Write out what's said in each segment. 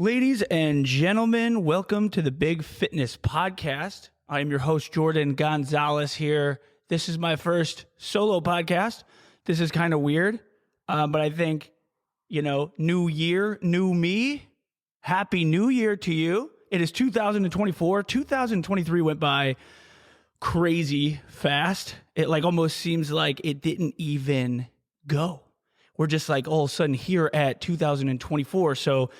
Ladies and gentlemen, welcome to the Big Fitness Podcast. I am your host, Jordan Gonzalez here. This is my first solo podcast. This is kind of weird, but I think, new year, new me. Happy New Year to you. It is 2024. 2023 went by crazy fast. It almost seems like it didn't even go. We're just all of a sudden here at 2024. So,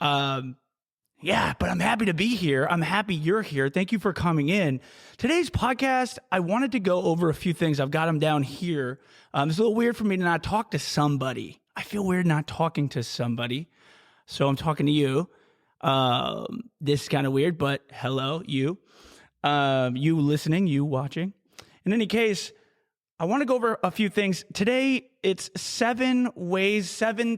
but I'm happy to be here. I'm happy you're here. Thank you for coming in. Today's podcast, I wanted to go over a few things. I've got them down here. It's a little weird for me to not talk to somebody. I feel weird not talking to somebody. So I'm talking to you. This is kind of weird, but hello, you. You listening, you watching. In any case, I want to go over a few things. Today, it's 7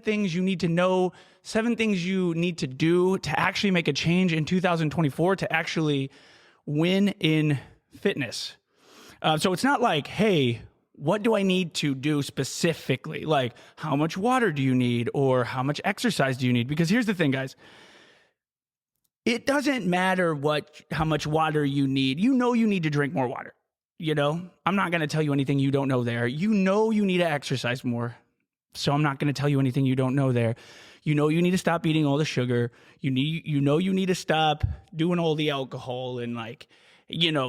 things you need to know, 7 things you need to do to actually make a change in 2024 to actually win in fitness. So it's not like, hey, what do I need to do specifically? Like, how much water do you need or how much exercise do you need? Because here's the thing, guys. It doesn't matter how much water you need. You know you need to drink more water. I'm not going to tell you anything you don't know there. You know you need to exercise more. So I'm not going to tell you anything you don't know there. You know you need to stop eating all the sugar. You need to stop doing all the alcohol and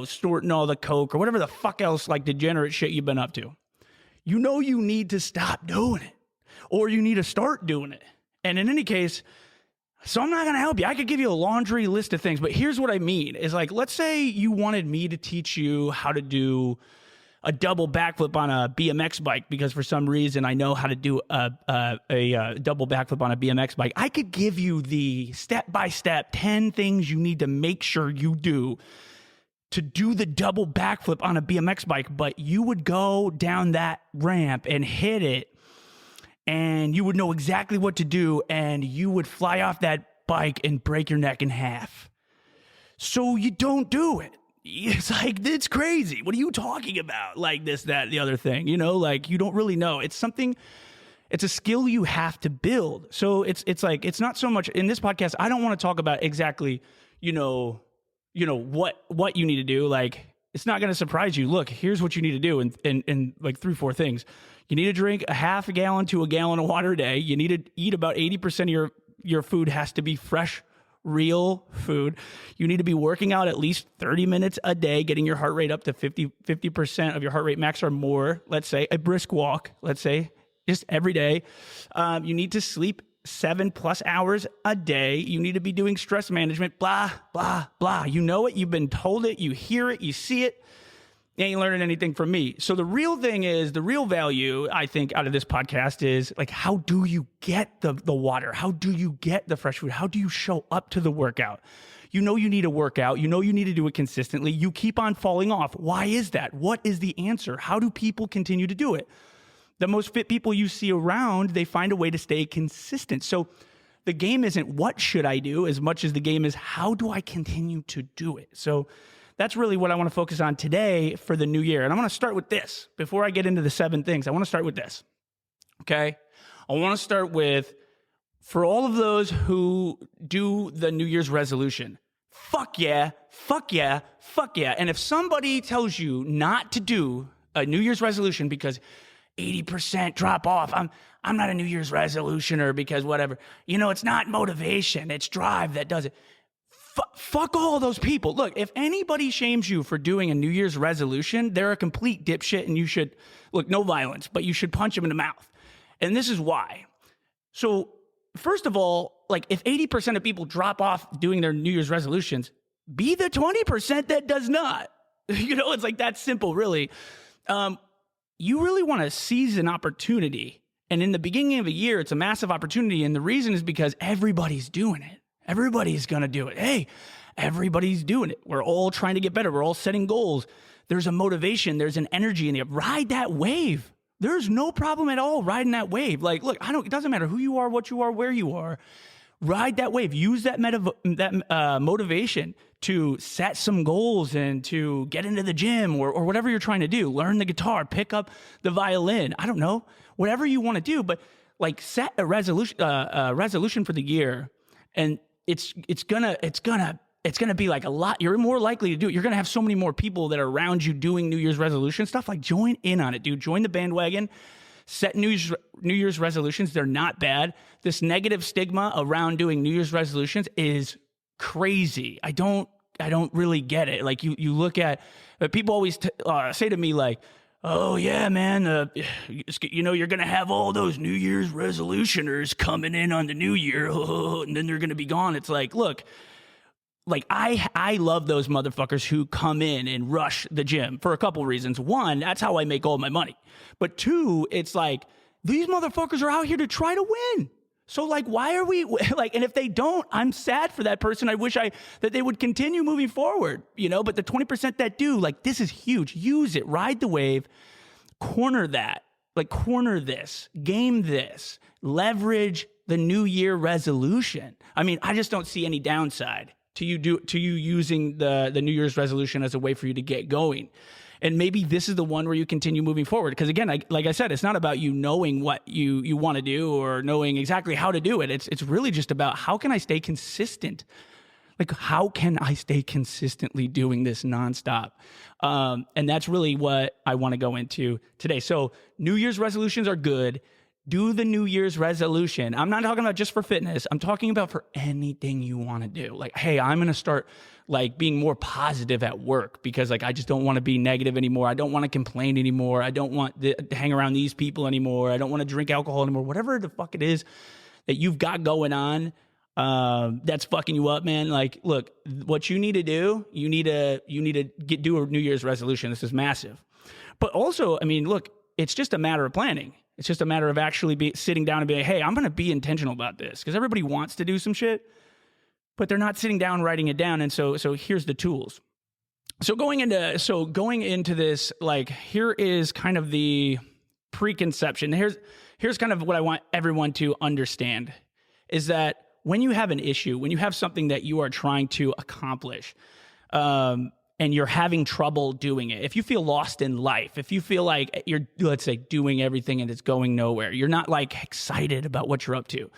snorting all the Coke or whatever the fuck else degenerate shit you've been up to. You know you need to stop doing it or you need to start doing it. And in any case, so I'm not going to help you. I could give you a laundry list of things, but here's what I mean is let's say you wanted me to teach you how to do a double backflip on a BMX bike because for some reason I know how to do a double backflip on a BMX bike. I could give you the step-by-step 10 things you need to make sure you do to do the double backflip on a BMX bike, but you would go down that ramp and hit it and you would know exactly what to do, and you would fly off that bike and break your neck in half. So you don't do it. It's crazy. What are you talking about? This, that, the other thing. You don't really know. It's a skill you have to build. So it's not so much in this podcast. I don't want to talk about exactly, what you need to do. It's not going to surprise you. Look, here's what you need to do in 3-4 things. You need to drink a half a gallon to a gallon of water a day. You need to eat about 80% of your food has to be fresh, real food. You need to be working out at least 30 minutes a day, getting your heart rate up to 50% of your heart rate max or more. Let's say a brisk walk, just every day. You need to sleep 7+ hours a day. You need to be doing stress management, blah, blah, blah. You know it. You've been told it. You hear it. You see it. You ain't learning anything from me. So the real value, I think, out of this podcast is how do you get the water? How do you get the fresh food? How do you show up to the workout? You know you need to work out. You know you need to do it consistently. You keep on falling off. Why is that? What is the answer? How do people continue to do it? The most fit people you see around, they find a way to stay consistent. So the game isn't what should I do as much as the game is how do I continue to do it? So that's really what I want to focus on today for the new year. And I want to start with this. Before I get into the 7 things, I want to start with this. Okay? I want to start with, for all of those who do the New Year's resolution, fuck yeah, fuck yeah, fuck yeah. And if somebody tells you not to do a New Year's resolution because 80% drop off, I'm not a New Year's resolutioner because whatever. It's not motivation, it's drive that does it. Fuck all those people. Look, if anybody shames you for doing a New Year's resolution, they're a complete dipshit and you should, no violence, but you should punch them in the mouth. And this is why. So first of all, if 80% of people drop off doing their New Year's resolutions, be the 20% that does not. It's that simple, really. You really want to seize an opportunity. And in the beginning of a year, it's a massive opportunity. And the reason is because everybody's doing it. Everybody's going to do it. Hey, everybody's doing it. We're all trying to get better. We're all setting goals. There's a motivation. There's an energy in you. Ride that wave. There's no problem at all riding that wave. Look, it doesn't matter who you are, what you are, where you are. Ride that wave. Use that motivation to set some goals and to get into the gym or whatever you're trying to do. Learn the guitar, pick up the violin. I don't know, whatever you want to do, but set a resolution for the year. And it's gonna be like a lot. You're more likely to do it. You're gonna have so many more people that are around you doing New Year's resolution stuff. Like, join in on it, dude. Join the bandwagon. Set New Year's resolutions. They're not bad. This negative stigma around doing New Year's resolutions is crazy. I don't really get it. Like, you look at people always say to me like, oh yeah, man, you're gonna have all those New Year's resolutioners coming in on the new year, and then they're gonna be gone. It's like, look. Like, I love those motherfuckers who come in and rush the gym for a couple reasons. One, that's how I make all my money. But two, it's like, these motherfuckers are out here to try to win. So like, why are we like, and if they don't, I'm sad for that person. I wish that they would continue moving forward, but the 20% that do, like, this is huge. Use it, ride the wave, corner that, like, corner this, game this, leverage the New Year resolution. I mean, I just don't see any downside to you using the New Year's resolution as a way for you to get going. And maybe this is the one where you continue moving forward. Because again, like I said, it's not about you knowing what you want to do or knowing exactly how to do it. It's really just about, how can I stay consistent? Like, how can I stay consistently doing this nonstop? And that's really what I want to go into today. So New Year's resolutions are good. Do the New Year's resolution. I'm not talking about just for fitness. I'm talking about for anything you want to do. Like, hey, I'm going to start like being more positive at work because like I just don't want to be negative anymore. I don't want to complain anymore. I don't want to hang around these people anymore. I don't want to drink alcohol anymore. Whatever the fuck it is that you've got going on, that's fucking you up, man. Like, look, what you need to do, you need to do a New Year's resolution. This is massive. But also, I mean, look, it's just a matter of planning. It's just a matter of actually sitting down and being, hey, I'm going to be intentional about this, because everybody wants to do some shit, but they're not sitting down, writing it down. And so here's the tools. So going into this, like, here is kind of the preconception. Here's kind of what I want everyone to understand is that when you have an issue, when you have something that you are trying to accomplish, and you're having trouble doing it, if you feel lost in life, if you feel like you're, let's say, doing everything and it's going nowhere, you're not like excited about what you're up to,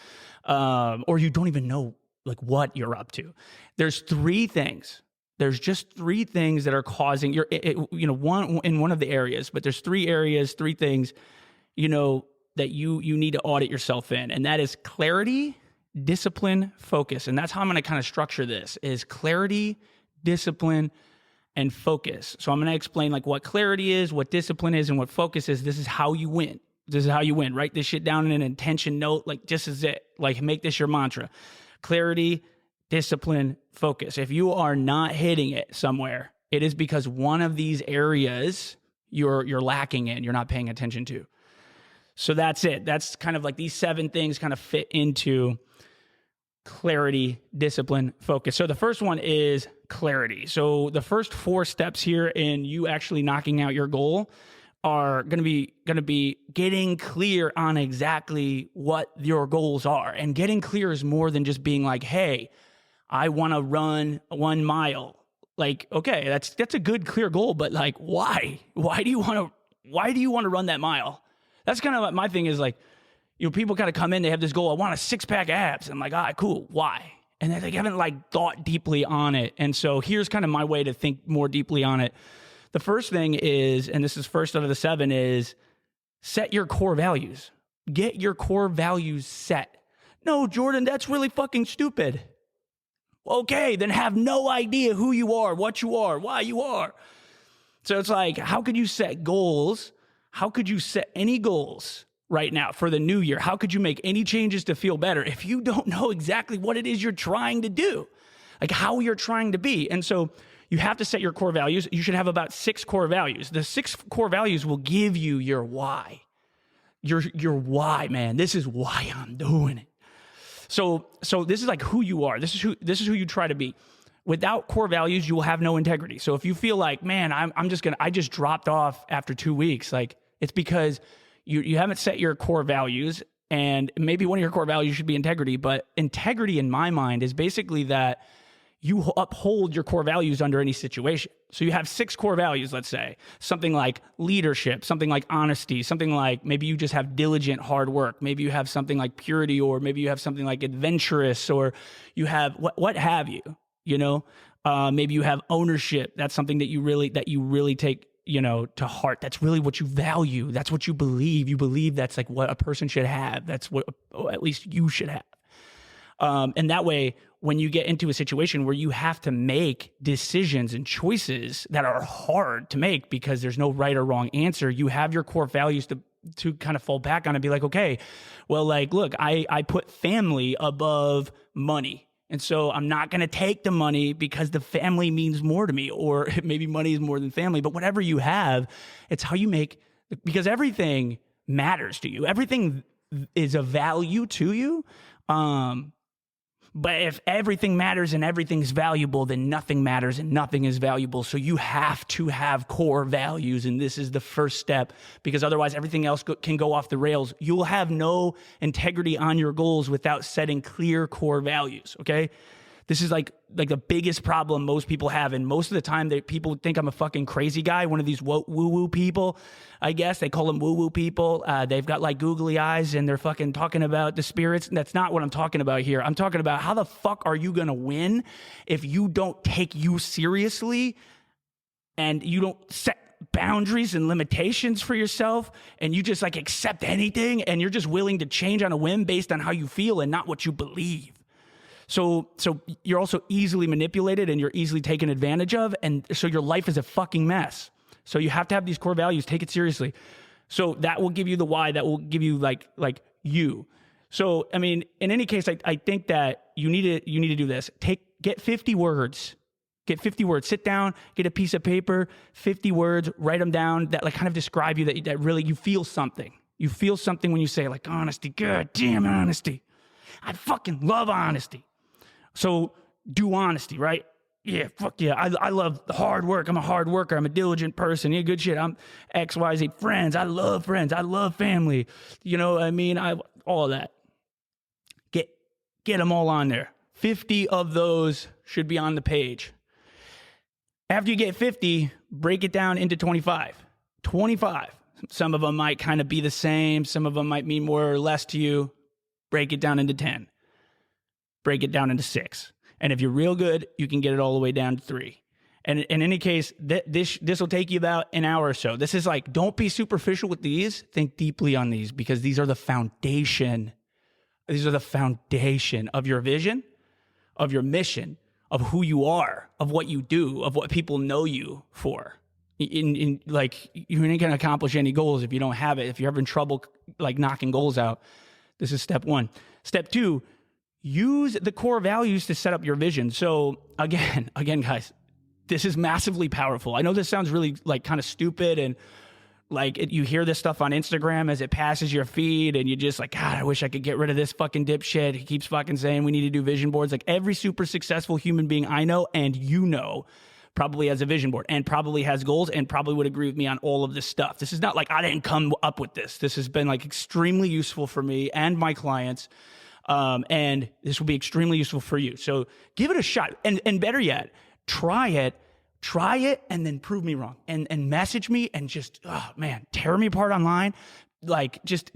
or you don't even know like what you're up to. There's three things. There's just three things that are causing one in one of the areas, but there's three areas, three things, that you need to audit yourself in. And that is clarity, discipline, focus. And that's how I'm going to kind of structure this, is clarity, discipline, and focus. So I'm going to explain like what clarity is, what discipline is, and what focus is. This is how you win. This is how you win. Write this shit down in an intention note. Like, this is it. Like, make this your mantra. Clarity, discipline, focus. If you are not hitting it somewhere, it is because one of these areas you're lacking in, you're not paying attention to. So that's it. That's kind of like these 7 things kind of fit into clarity, discipline, focus. So the first one is clarity. So the first 4 steps here in you actually knocking out your goal are going to be getting clear on exactly what your goals are. And getting clear is more than just being like, hey, I want to run 1 mile. Like, okay, that's a good clear goal, but like, why? Why do you want to run that mile? That's kind of what my thing is. Like, people kind of come in, they have this goal, I want a 6-pack abs. I'm like, all right, cool. Why? And they haven't like thought deeply on it. And so here's kind of my way to think more deeply on it. The first thing is, and this is first out of the 7, is set your core values. Get your core values set. No, Jordan, that's really fucking stupid. Okay, then have no idea who you are, what you are, why you are. So it's like, how could you set goals? How could you set any goals right now for the new year? How could you make any changes to feel better if you don't know exactly what it is you're trying to do, like how you're trying to be? And so you have to set your core values. You should have about 6 core values. The 6 core values will give you your why. Your why, man. This is why I'm doing it. So this is like who you are. This is who you try to be. Without core values, you will have no integrity. So if you feel like, man, I just dropped off after 2 weeks, like, it's because you haven't set your core values. And maybe one of your core values should be integrity. But integrity, in my mind, is basically that you uphold your core values under any situation. So you have 6 core values, let's say, something like leadership, something like honesty, something like maybe you just have diligent hard work. Maybe you have something like purity, or maybe you have something like adventurous, or you have what have you, maybe you have ownership. That's something that you really take, to heart. That's really what you value. That's what you believe. You believe that's like what a person should have. That's what at least you should have. And that way, when you get into a situation where you have to make decisions and choices that are hard to make because there's no right or wrong answer, you have your core values to kind of fall back on and be like, okay, well, like, look, I put family above money. And so I'm not going to take the money because the family means more to me, or maybe money is more than family. But whatever you have, it's how you make, because everything matters to you. Everything is a value to you. But if everything matters and everything's valuable, then nothing matters and nothing is valuable. So you have to have core values. And this is the first step, because otherwise everything else can go off the rails. You'll have no integrity on your goals without setting clear core values. Okay. This is like the biggest problem most people have. And most of the time people think I'm a fucking crazy guy, one of these woo-woo people, I guess. They call them woo-woo people. They've got like googly eyes and they're fucking talking about the spirits. And that's not what I'm talking about here. I'm talking about how the fuck are you going to win if you don't take you seriously and you don't set boundaries and limitations for yourself, and you just like accept anything, and you're just willing to change on a whim based on how you feel and not what you believe. So you're also easily manipulated and you're easily taken advantage of. And so your life is a fucking mess. So you have to have these core values, take it seriously. So that will give you the why, that will give you like you. So, I mean, in any case, I think that you need to do this. Get 50 words. Get 50 words. Sit down, get a piece of paper, 50 words, write them down that like kind of describe you, that really you feel something. You feel something when you say like honesty. God damn honesty. I fucking love honesty. So do honesty, right? Yeah, fuck yeah. I love hard work. I'm a hard worker. I'm a diligent person. Yeah, good shit. I'm XYZ. Friends. I love friends. I love family. All of that. Get them all on there. 50 of those should be on the page. After you get 50, break it down into 25. 25. Some of them might kind of be the same. Some of them might mean more or less to you. Break it down into 10. Break it down into 6. And if you're real good, you can get it all the way down to 3. And in any case, this will take you about an hour or so. This is like, don't be superficial with these. Think deeply on these, because these are the foundation. These are the foundation of your vision, of your mission, of who you are, of what you do, of what people know you for. Like, you ain't gonna accomplish any goals if you don't have it. If you're having trouble like knocking goals out, this is step 1. Step 2. Use the core values to set up your vision. So again, guys, this is massively powerful. I know this sounds really like kind of stupid, and like you hear this stuff on Instagram as it passes your feed, and you just like, God, I wish I could get rid of this fucking dipshit. He keeps fucking saying we need to do vision boards. Like every super successful human being I know and probably has a vision board and probably has goals and probably would agree with me on all of this stuff. This is not like I didn't come up with this. This has been like extremely useful for me and my clients. And this will be extremely useful for you. So give it a shot. And better yet, try it, and then prove me wrong, and message me and just, oh man, tear me apart online. Like just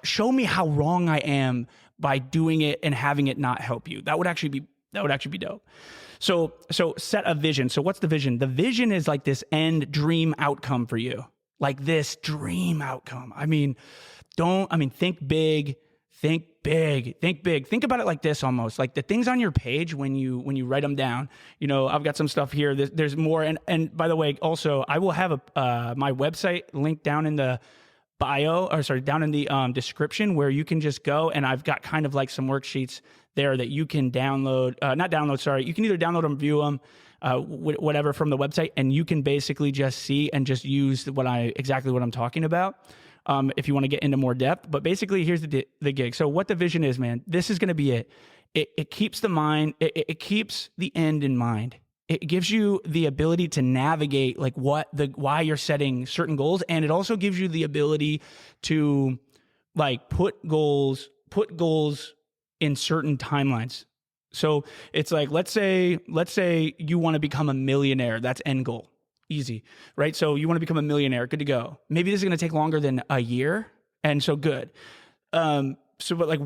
show me how wrong I am by doing it and having it not help you. That would actually be dope. So set a vision. So what's the vision? The vision is like this end dream outcome for you. Like this dream outcome. Think big. Think big. Think about it like this almost. Like the things on your page when you write them down. I've got some stuff here. There's more. And by the way, also, I will have my website linked down in the down in the description, where you can just go, and I've got kind of like some worksheets there that you can download. You can either download them, view them, whatever from the website, and you can basically just see and just use exactly what I'm talking about. If you want to get into more depth. But basically, here's the gig. So what the vision is, man, this is going to be it. It keeps the mind, it keeps the end in mind. It gives you the ability to navigate like why you're setting certain goals. And it also gives you the ability to like put goals in certain timelines. So it's like, let's say you want to become a millionaire. That's end goal. Easy, right? So you want to become a millionaire. Good to go. Maybe this is going to take longer than a year. And so good. But like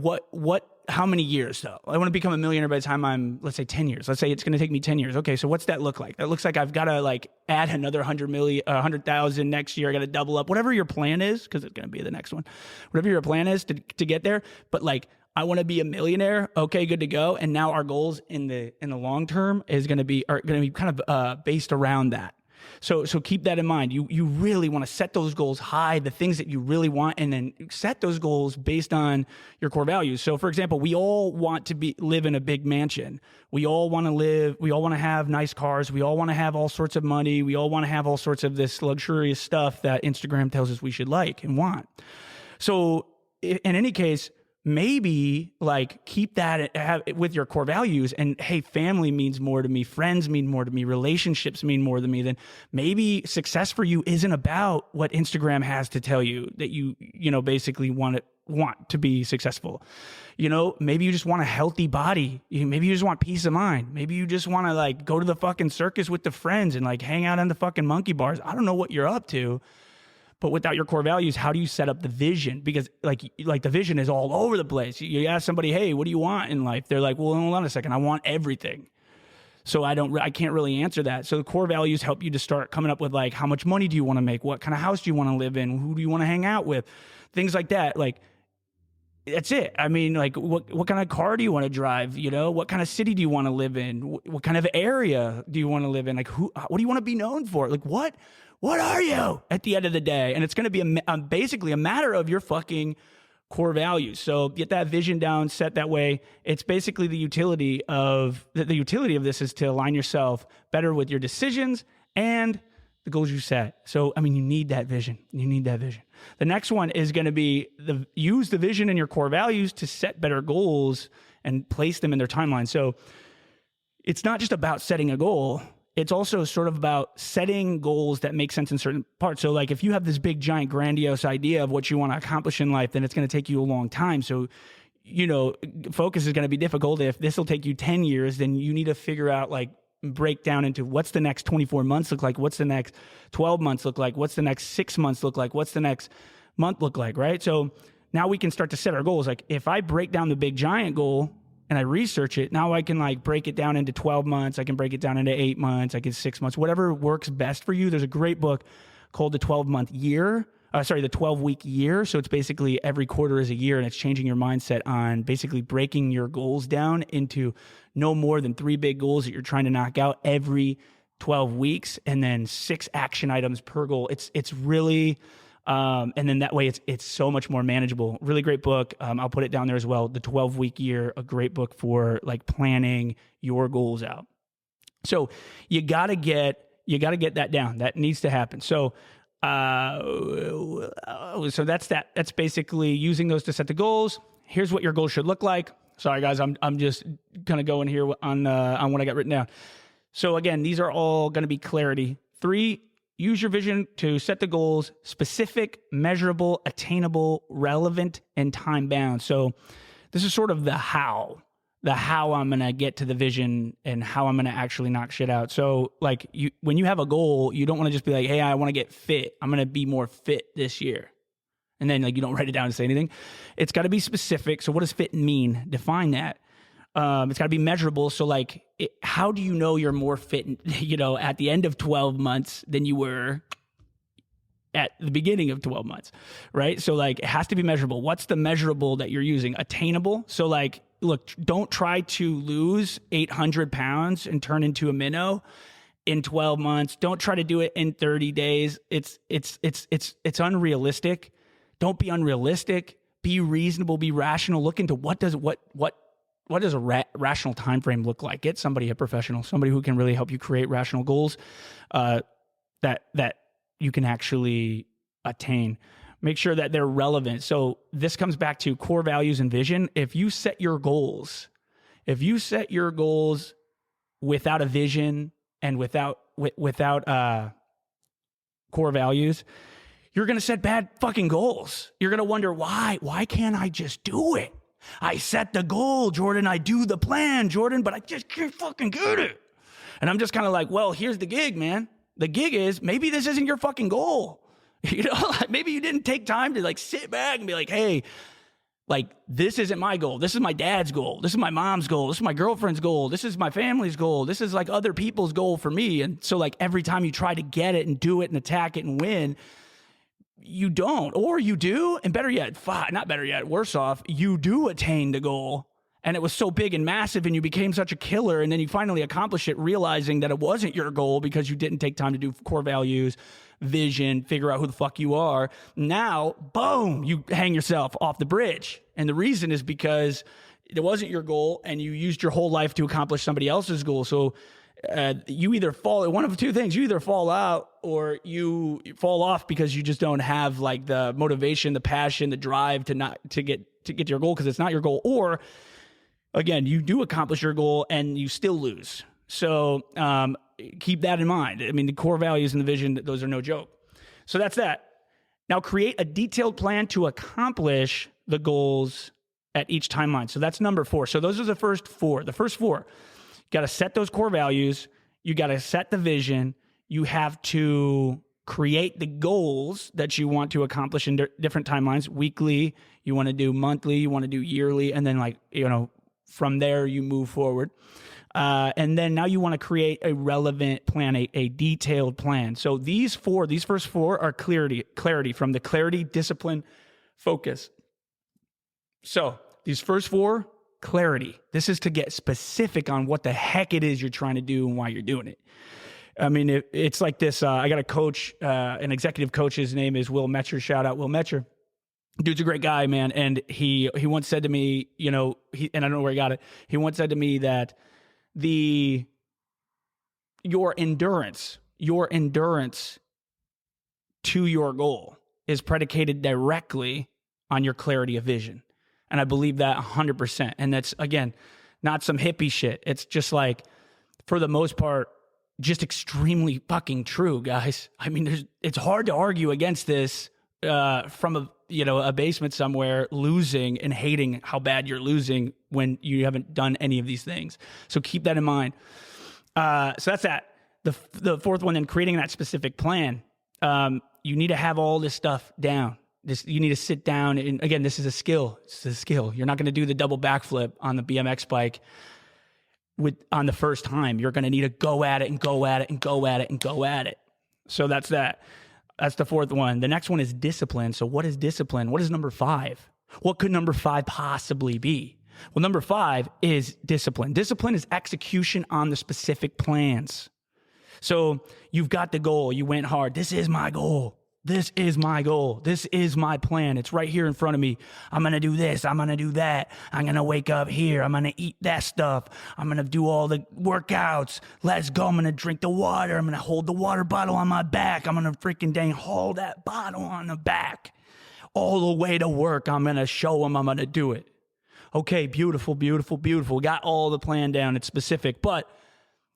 how many years though? I want to become a millionaire by the time I'm, let's say 10 years. Let's say it's going to take me 10 years. Okay. So what's that look like? That looks like I've got to like add another 100,000 next year. I got to double up, whatever your plan is, because it's going to be the next one, whatever your plan is to get there. But like, I want to be a millionaire. Okay, good to go. And now our goals in the long term are going to be kind of based around that. So keep that in mind. You really want to set those goals high, the things that you really want, and then set those goals based on your core values. So for example, we all want to live in a big mansion. We all want to have nice cars. We all want to have all sorts of money. We all want to have all sorts of this luxurious stuff that Instagram tells us we should like and want. So in any case, maybe like keep that with your core values, and hey, family means more to me, friends mean more to me, relationships mean more to me. Then maybe success for you isn't about what Instagram has to tell you that you basically want to be successful. Maybe you just want a healthy body. Maybe you just want peace of mind. Maybe you just want to like go to the fucking circus with the friends and like hang out on the fucking monkey bars. I don't know what you're up to. But without your core values, how do you set up the vision? Because like the vision is all over the place. You ask somebody, hey, what do you want in life? They're like, well, hold on a second. I want everything. So I can't really answer that. So the core values help you to start coming up with like, how much money do you want to make? What kind of house do you want to live in? Who do you want to hang out with? Things like that. Like, that's it. I mean, like, what kind of car do you want to drive? What kind of city do you want to live in? What kind of area do you want to live in? Like, what do you want to be known for? Like, what are you at the end of the day? And it's going to be basically a matter of your fucking core values. So get that vision down, set that way. It's basically the utility of this is to align yourself better with your decisions and the goals you set. So, I mean, you need that vision. The next one is going to be use the vision and your core values to set better goals and place them in their timeline. So it's not just about setting a goal. It's also sort of about setting goals that make sense in certain parts. So like if you have this big, giant, grandiose idea of what you want to accomplish in life, then it's going to take you a long time. So, focus is going to be difficult. If this will take you 10 years, then you need to figure out break down into what's the next 24 months look like? What's the next 12 months look like? What's the next 6 months look like? What's the next month look like, right? So now we can start to set our goals. Like if I break down the big, giant goal, and I research it, now I can break it down into 12 months. I can break it down into 8 months. I can 6 months, whatever works best for you. There's a great book called The 12-Week Year. So it's basically every quarter is a year, and it's changing your mindset on basically breaking your goals down into no more than 3 big goals that you're trying to knock out every 12 weeks, and then 6 action items per goal. It's really, and then that way it's so much more manageable. Really great book. I'll put it down there as well. The 12-Week Year, a great book for planning your goals out. So you gotta get that down. That needs to happen. So that's that. That's basically using those to set the goals. Here's what your goals should look like. Sorry guys, I'm just kind of going here on what I got written down. So again, these are all going to be clarity. 3, use your vision to set the goals: specific, measurable, attainable, relevant, and time bound. So this is sort of the how I'm going to get to the vision and how I'm going to actually knock shit out. So when you have a goal, you don't want to just be like, hey, I want to get fit. I'm going to be more fit this year. And then you don't write it down and say anything. It's got to be specific. So what does fit mean? Define that. It's got to be measurable. So how do you know you're more fit, at the end of 12 months than you were at the beginning of 12 months, right? So it has to be measurable. What's the measurable that you're using? Attainable. So look, don't try to lose 800 pounds and turn into a minnow in 12 months. Don't try to do it in 30 days. It's unrealistic. Don't be unrealistic. Be reasonable, be rational. Look into what does a rational time frame look like? Get somebody, a professional, somebody who can really help you create rational goals that you can actually attain. Make sure that they're relevant. So this comes back to core values and vision. If you set your goals without a vision and without core values, you're going to set bad fucking goals. You're going to wonder why can't I just do it? I set the goal, Jordan. I do the plan, Jordan, but I just can't fucking get it. And I'm just kind of like, well, here's the gig, man. The gig is maybe this isn't your fucking goal. You know, like maybe you didn't take time to like sit back and be like, hey, like, this isn't my goal. This is my dad's goal. This is my mom's goal. This is my girlfriend's goal. This is my family's goal. This is like other people's goal for me. And so like every time you try to get it and do it and attack it and win, you don't, or you do. And better yet, not better yet, worse off, you do attain the goal. And it was so big and massive and you became such a killer. And then you finally accomplish it, realizing that it wasn't your goal because you didn't take time to do core values, vision, figure out who the fuck you are. Now, boom, you hang yourself off the bridge. And the reason is because it wasn't your goal and you used your whole life to accomplish somebody else's goal. So you either fall, one of two things, you either fall out or you fall off because you just don't have like the motivation, the passion, the drive to get to your goal because it's not your goal. Or again, you do accomplish your goal and you still lose. So keep that in mind. I mean, the core values and the vision, those are no joke. So that's that. Now create a detailed plan to accomplish the goals at each timeline. So that's number 4. So those are the first 4. The first 4, you got to set those core values. You got to set the vision. You have to create the goals that you want to accomplish in different timelines. Weekly, you want to do monthly, you want to do yearly, and then from there you move forward. And then now you want to create a relevant plan, a detailed plan. So these first 4 are clarity from the clarity, discipline, focus. So these first 4, clarity. This is to get specific on what the heck it is you're trying to do and why you're doing it. I mean, it's like this. I got a coach, an executive coach. His name is Will Metcher. Shout out Will Metcher. Dude's a great guy, man. And he once said to me, and I don't know where he got it. He once said to me that your endurance to your goal is predicated directly on your clarity of vision. And I believe that 100%. And that's, again, not some hippie shit. It's just like, for the most part, just extremely fucking true, guys. I mean, it's hard to argue against this from a basement somewhere, losing and hating how bad you're losing when you haven't done any of these things. So keep that in mind. So that's that. The fourth one, then, creating that specific plan. You need to have all this stuff down. You need to sit down, and again, this is a skill. It's a skill. You're not going to do the double backflip on the BMX bike on the first time. You're going to need to go at it and go at it and go at it and go at it. So that's that. That's the fourth one. The next one is discipline. So what is discipline? What is number 5? What could number 5 possibly be? Well, number 5 is discipline. Discipline is execution on the specific plans. So you've got the goal. You went hard. This is my goal. This is my goal. This is my plan. It's right here in front of me. I'm going to do this. I'm going to do that. I'm going to wake up here. I'm going to eat that stuff. I'm going to do all the workouts. Let's go. I'm going to drink the water. I'm going to hold the water bottle on my back. I'm going to freaking dang haul that bottle on the back all the way to work. I'm going to show them I'm going to do it. Okay, beautiful, beautiful, beautiful. Got all the plan down. It's specific, but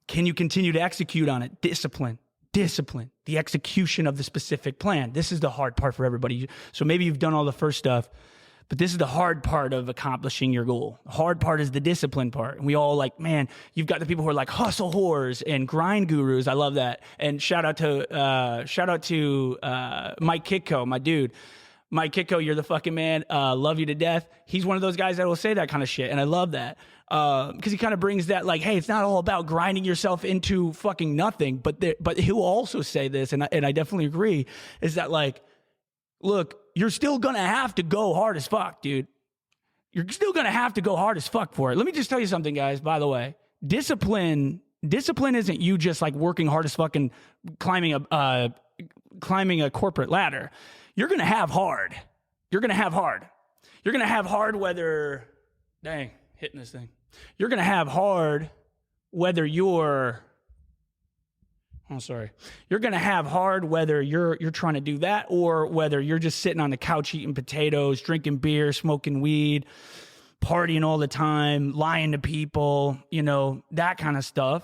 can you continue to execute on it? Discipline, the execution of the specific plan. This is the hard part for everybody. So maybe you've done all the first stuff, but this is the hard part of accomplishing your goal. The hard part is the discipline part. And we all man, you've got the people who are like hustle whores and grind gurus. I love that. And shout out to Mike Kitko, my dude. Mike Kitko, you're the fucking man. Love you to death. He's one of those guys that will say that kind of shit. And I love that. Because he kind of brings that hey, it's not all about grinding yourself into fucking nothing. But he'll also say this, and I definitely agree, is that look, you're still going to have to go hard as fuck, dude. You're still going to have to go hard as fuck for it. Let me just tell you something, guys, by the way. Discipline isn't you just working hard as fuck and climbing a corporate ladder. You're going to have hard. You're going to have hard whether, dang, hitting this thing. You're going to have hard whether you're going to have hard whether you're trying to do that or whether you're just sitting on the couch eating potatoes, drinking beer, smoking weed, partying all the time, lying to people, that kind of stuff.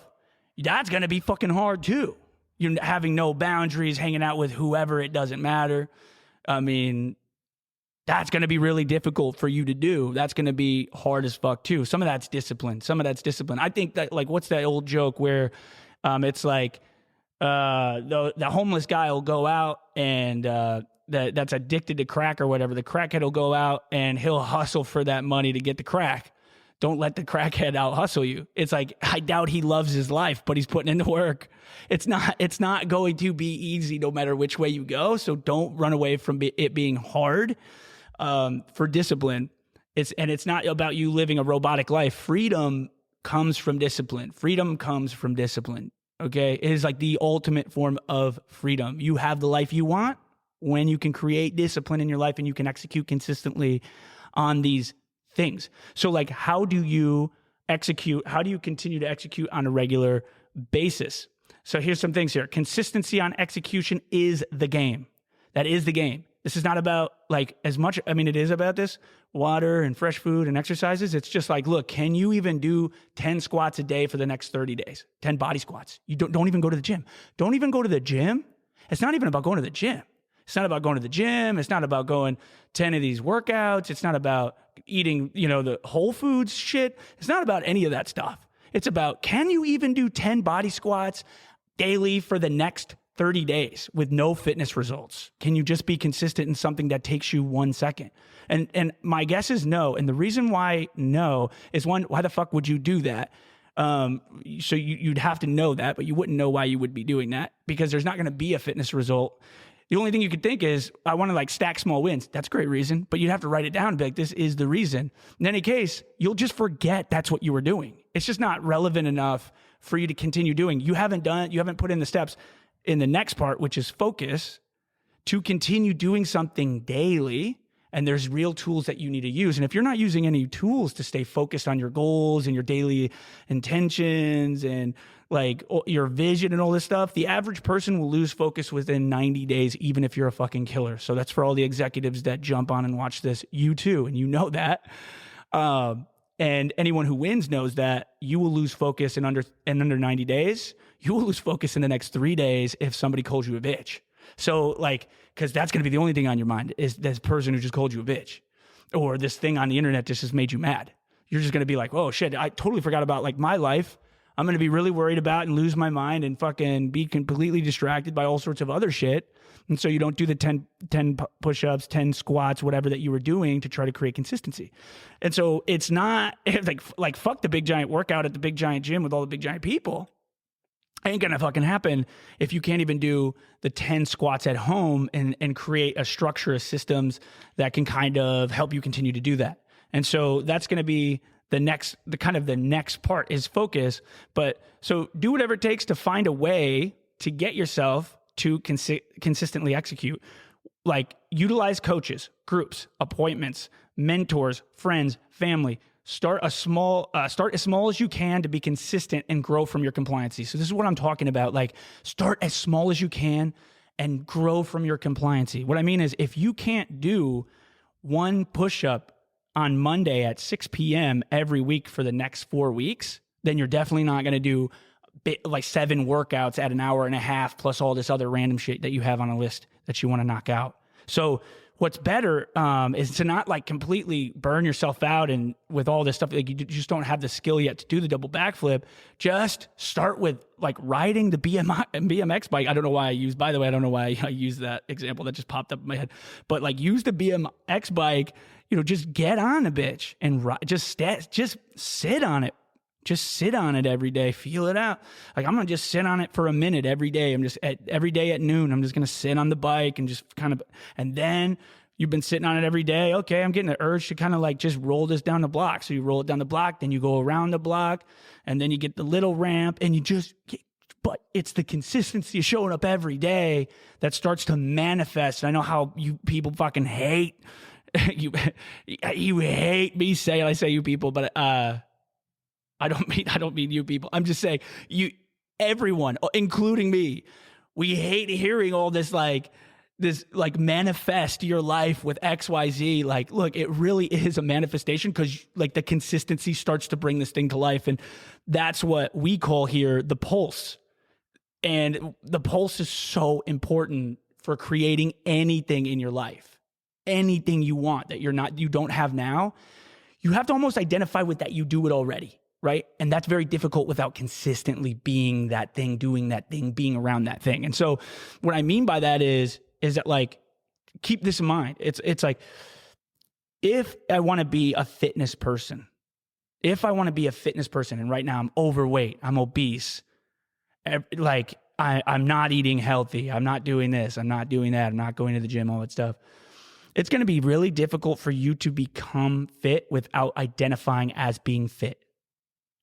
That's going to be fucking hard too. You're having no boundaries, hanging out with whoever, it doesn't matter. I mean, That's going to be really difficult for you to do. That's going to be hard as fuck too. Some of that's discipline. I think that, like, what's that old joke where it's like the homeless guy will go out and that's addicted to crack or whatever. The crackhead will go out and he'll hustle for that money to get the crack. Don't let the crackhead out hustle you. It's like, I doubt he loves his life, but he's putting in the work. It's not going to be easy no matter which way you go. So don't run away from it being hard. For discipline, it's not about you living a robotic life. Freedom comes from discipline. Okay. It is like the ultimate form of freedom. You have the life you want when you can create discipline in your life and you can execute consistently on these things. So, like, how do you execute? How do you continue to execute on a regular basis? So here's some things here. Consistency on execution is the game. That is the game. This is not about, like, as much, I mean, it is about this water and fresh food and exercises. It's just like, look, can you even do 10 squats a day for the next 30 days? 10 body squats. You don't even go to the gym. Don't even go to the gym. It's not even about going to the gym. It's not about going to the gym. It's not about going 10 of these workouts. It's not about eating, the Whole Foods shit. It's not about any of that stuff. It's about, can you even do 10 body squats daily for the next 30 days with no fitness results? Can you just be consistent in something that takes you 1 second? And my guess is no. And the reason why no is, one, why the fuck would you do that? So you'd have to know that, but you wouldn't know why you would be doing that, because there's not going to be a fitness result. The only thing you could think is, I want to, like, stack small wins. That's a great reason, but you'd have to write it down and be like, this is the reason. In any case, you'll just forget that's what you were doing. It's just not relevant enough for you to continue doing. You haven't put in the steps in the next part, which is focus, to continue doing something daily. And there's real tools that you need to use. And if you're not using any tools to stay focused on your goals and your daily intentions and, like, your vision and all this stuff, the average person will lose focus within 90 days, even if you're a fucking killer. So that's for all the executives that jump on and watch this. You too. And you know that. And anyone who wins knows that you will lose focus in under 90 days. You will lose focus in the next 3 days if somebody calls you a bitch. So, like, because that's going to be the only thing on your mind is this person who just called you a bitch, or this thing on the internet just made you mad. You're just going to be like, oh shit, I totally forgot about, like, my life. I'm going to be really worried about and lose my mind and fucking be completely distracted by all sorts of other shit. And so you don't do the 10 push-ups, 10 squats, whatever that you were doing to try to create consistency. And so it's not like fuck the big giant workout at the big giant gym with all the big giant people. Ain't gonna fucking happen if you can't even do the 10 squats at home and create a structure of systems that can kind of help you continue to do that. And so that's gonna be the next part is focus. But so do whatever it takes to find a way to get yourself to consistently execute. Like, utilize coaches, groups, appointments, mentors, friends, family. Start as small as you can to be consistent and grow from your compliancy. So this is what I'm talking about. Like, start as small as you can and grow from your compliancy. What I mean is, if you can't do one push-up on Monday at 6 p.m. every week for the next 4 weeks, then you're definitely not going to do like 7 workouts at an hour and a half plus all this other random shit that you have on a list that you want to knock out. So what's better is to not, like, completely burn yourself out and with all this stuff, like, you just don't have the skill yet to do the double backflip. Just start with, like, riding the BMX bike. I don't know why I use that example that just popped up in my head, but, like, use the BMX bike, just get on a bitch and just sit on it. Just sit on it every day. Feel it out. Like, I'm going to just sit on it for a minute every day. Every day at noon, I'm just going to sit on the bike and just and then you've been sitting on it every day. Okay, I'm getting the urge to kind of, like, just roll this down the block. So you roll it down the block, then you go around the block, and then you get the little ramp, and but it's the consistency of showing up every day that starts to manifest. And I know how you people fucking hate, you hate me saying, I say you people, but, I don't mean you people. I'm just saying everyone, including me, we hate hearing all this manifest your life with XYZ. Like, look, it really is a manifestation, because, like, the consistency starts to bring this thing to life. And that's what we call here the pulse. And the pulse is so important for creating anything in your life. anything you want that you don't have now, you have to almost identify with that you do it already, right? And that's very difficult without consistently being that thing, doing that thing, being around that thing. And so what I mean by that is that like, keep this in mind. It's like, if I want to be a fitness person, and right now I'm overweight, I'm obese, like I'm not eating healthy, I'm not doing this, I'm not doing that, I'm not going to the gym, all that stuff. It's going to be really difficult for you to become fit without identifying as being fit.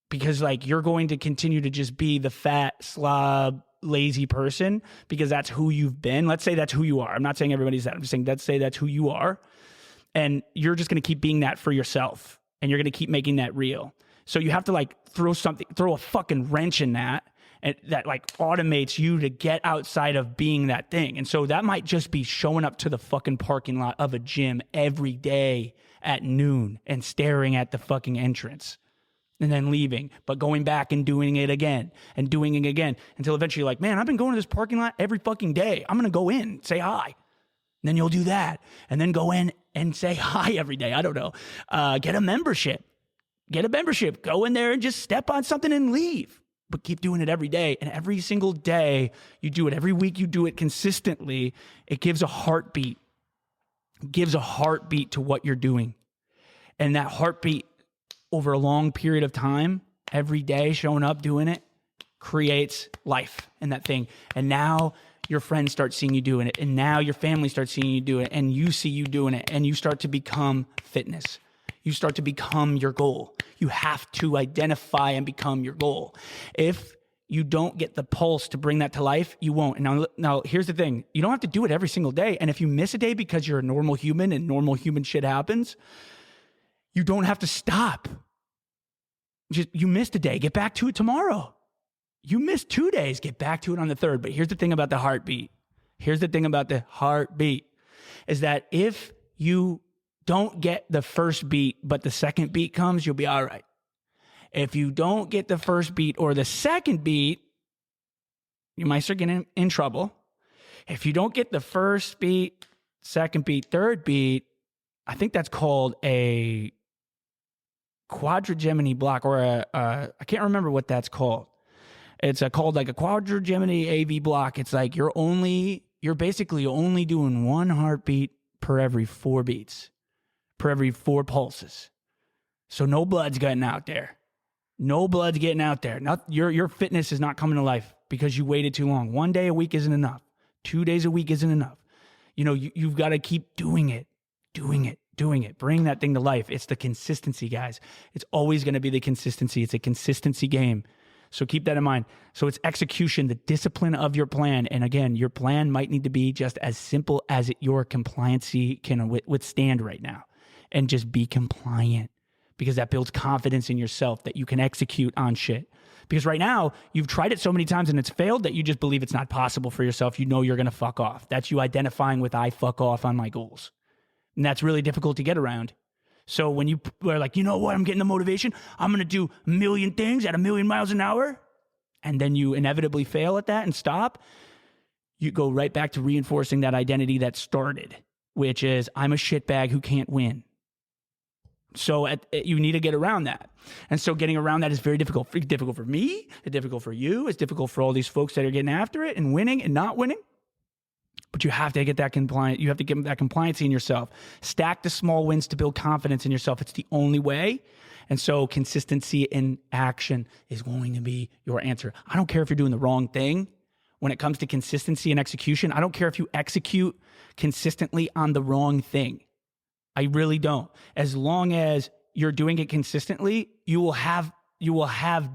Because like you're going to continue to just be the fat, slob, lazy person because that's who you've been. Let's say that's who you are. I'm not saying everybody's that. I'm just saying let's say that's who you are. And you're just going to keep being that for yourself. And you're going to keep making that real. So you have to like throw a fucking wrench in that. And that like automates you to get outside of being that thing. And so that might just be showing up to the fucking parking lot of a gym every day at noon and staring at the fucking entrance and then leaving, but going back and doing it again and doing it again until eventually you're like, man, I've been going to this parking lot every fucking day. I'm going to go in, say hi. And then you'll do that and then go in and say hi every day. I don't know. Get a membership. Go in there and just step on something and leave. But keep doing it every day. And every single day you do it, every week you do it consistently, it gives a heartbeat. It gives a heartbeat to what you're doing. And that heartbeat over a long period of time, every day showing up, doing it, creates life in that thing. And now your friends start seeing you doing it. And now your family starts seeing you do it. And you see you doing it. And you start to become fitness. You start to become your goal. You have to identify and become your goal. If you don't get the pulse to bring that to life, you won't. And now here's the thing. You don't have to do it every single day. And if you miss a day because you're a normal human and normal human shit happens, you don't have to stop. You missed a day. Get back to it tomorrow. You missed 2 days. Get back to it on the third. But here's the thing about the heartbeat. Is that if you don't get the first beat, but the second beat comes, you'll be all right. If you don't get the first beat or the second beat, you might start getting in trouble. If you don't get the first beat, second beat, third beat, I think that's called a quadrigemini block, or I can't remember what that's called. It's called like a quadrigemini AV block. It's like you're basically only doing one heartbeat per every 4 beats. Per every 4 pulses. So no blood's getting out there. Your fitness is not coming to life because you waited too long. 1 day a week isn't enough. 2 days a week isn't enough. You've got to keep doing it. Bring that thing to life. It's the consistency, guys. It's always going to be the consistency. It's a consistency game. So keep that in mind. So it's execution, the discipline of your plan. And again, your plan might need to be just as simple as your compliancy can withstand right now. And just be compliant, because that builds confidence in yourself that you can execute on shit. Because right now, you've tried it so many times and it's failed that you just believe it's not possible for yourself. You know you're going to fuck off. That's you identifying with I fuck off on my goals. And that's really difficult to get around. So when you are like, you know what, I'm getting the motivation. I'm going to do a million things at 1,000,000 miles an hour. And then you inevitably fail at that and stop. You go right back to reinforcing that identity that started, which is I'm a shitbag who can't win. So you need to get around that. And so getting around that is very difficult. It's difficult for me. It's difficult for you. It's difficult for all these folks that are getting after it and winning and not winning. But you have to get that compliant. You have to get that compliancy in yourself. Stack the small wins to build confidence in yourself. It's the only way. And so consistency in action is going to be your answer. I don't care if you're doing the wrong thing. When it comes to consistency and execution, I don't care if you execute consistently on the wrong thing. I really don't. As long as you're doing it consistently, you will have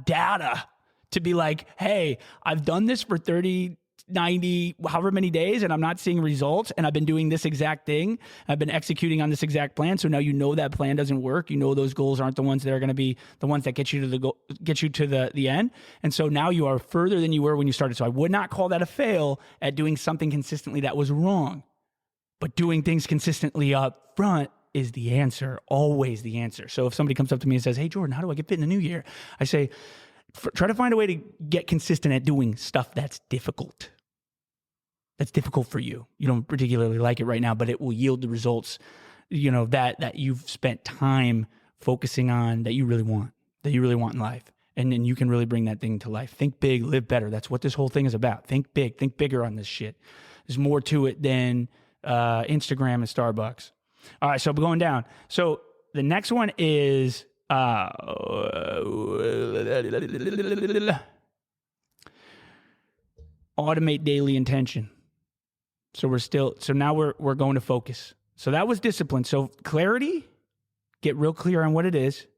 data to be like, hey, I've done this for 30, 90, however many days, and I'm not seeing results, and I've been doing this exact thing. I've been executing on this exact plan. So now you know that plan doesn't work. You know those goals aren't the ones that are going to be the ones that get you to the goal, get you to the end. And so now you are further than you were when you started. So I would not call that a fail at doing something consistently that was wrong. But doing things consistently up front is the answer, always the answer. So if somebody comes up to me and says, hey, Jordan, how do I get fit in the new year? I say, try to find a way to get consistent at doing stuff that's difficult. that's difficult for you. You don't particularly like it right now, but it will yield the results, that you've spent time focusing on, that you really want in life. And then you can really bring that thing to life. Think big, live better. That's what this whole thing is about. Think big, think bigger on this shit. There's more to it than Instagram and Starbucks. All right, so going down. So the next one is automate daily intention. So now we're going to focus. So that was discipline. So clarity, get real clear on what it is.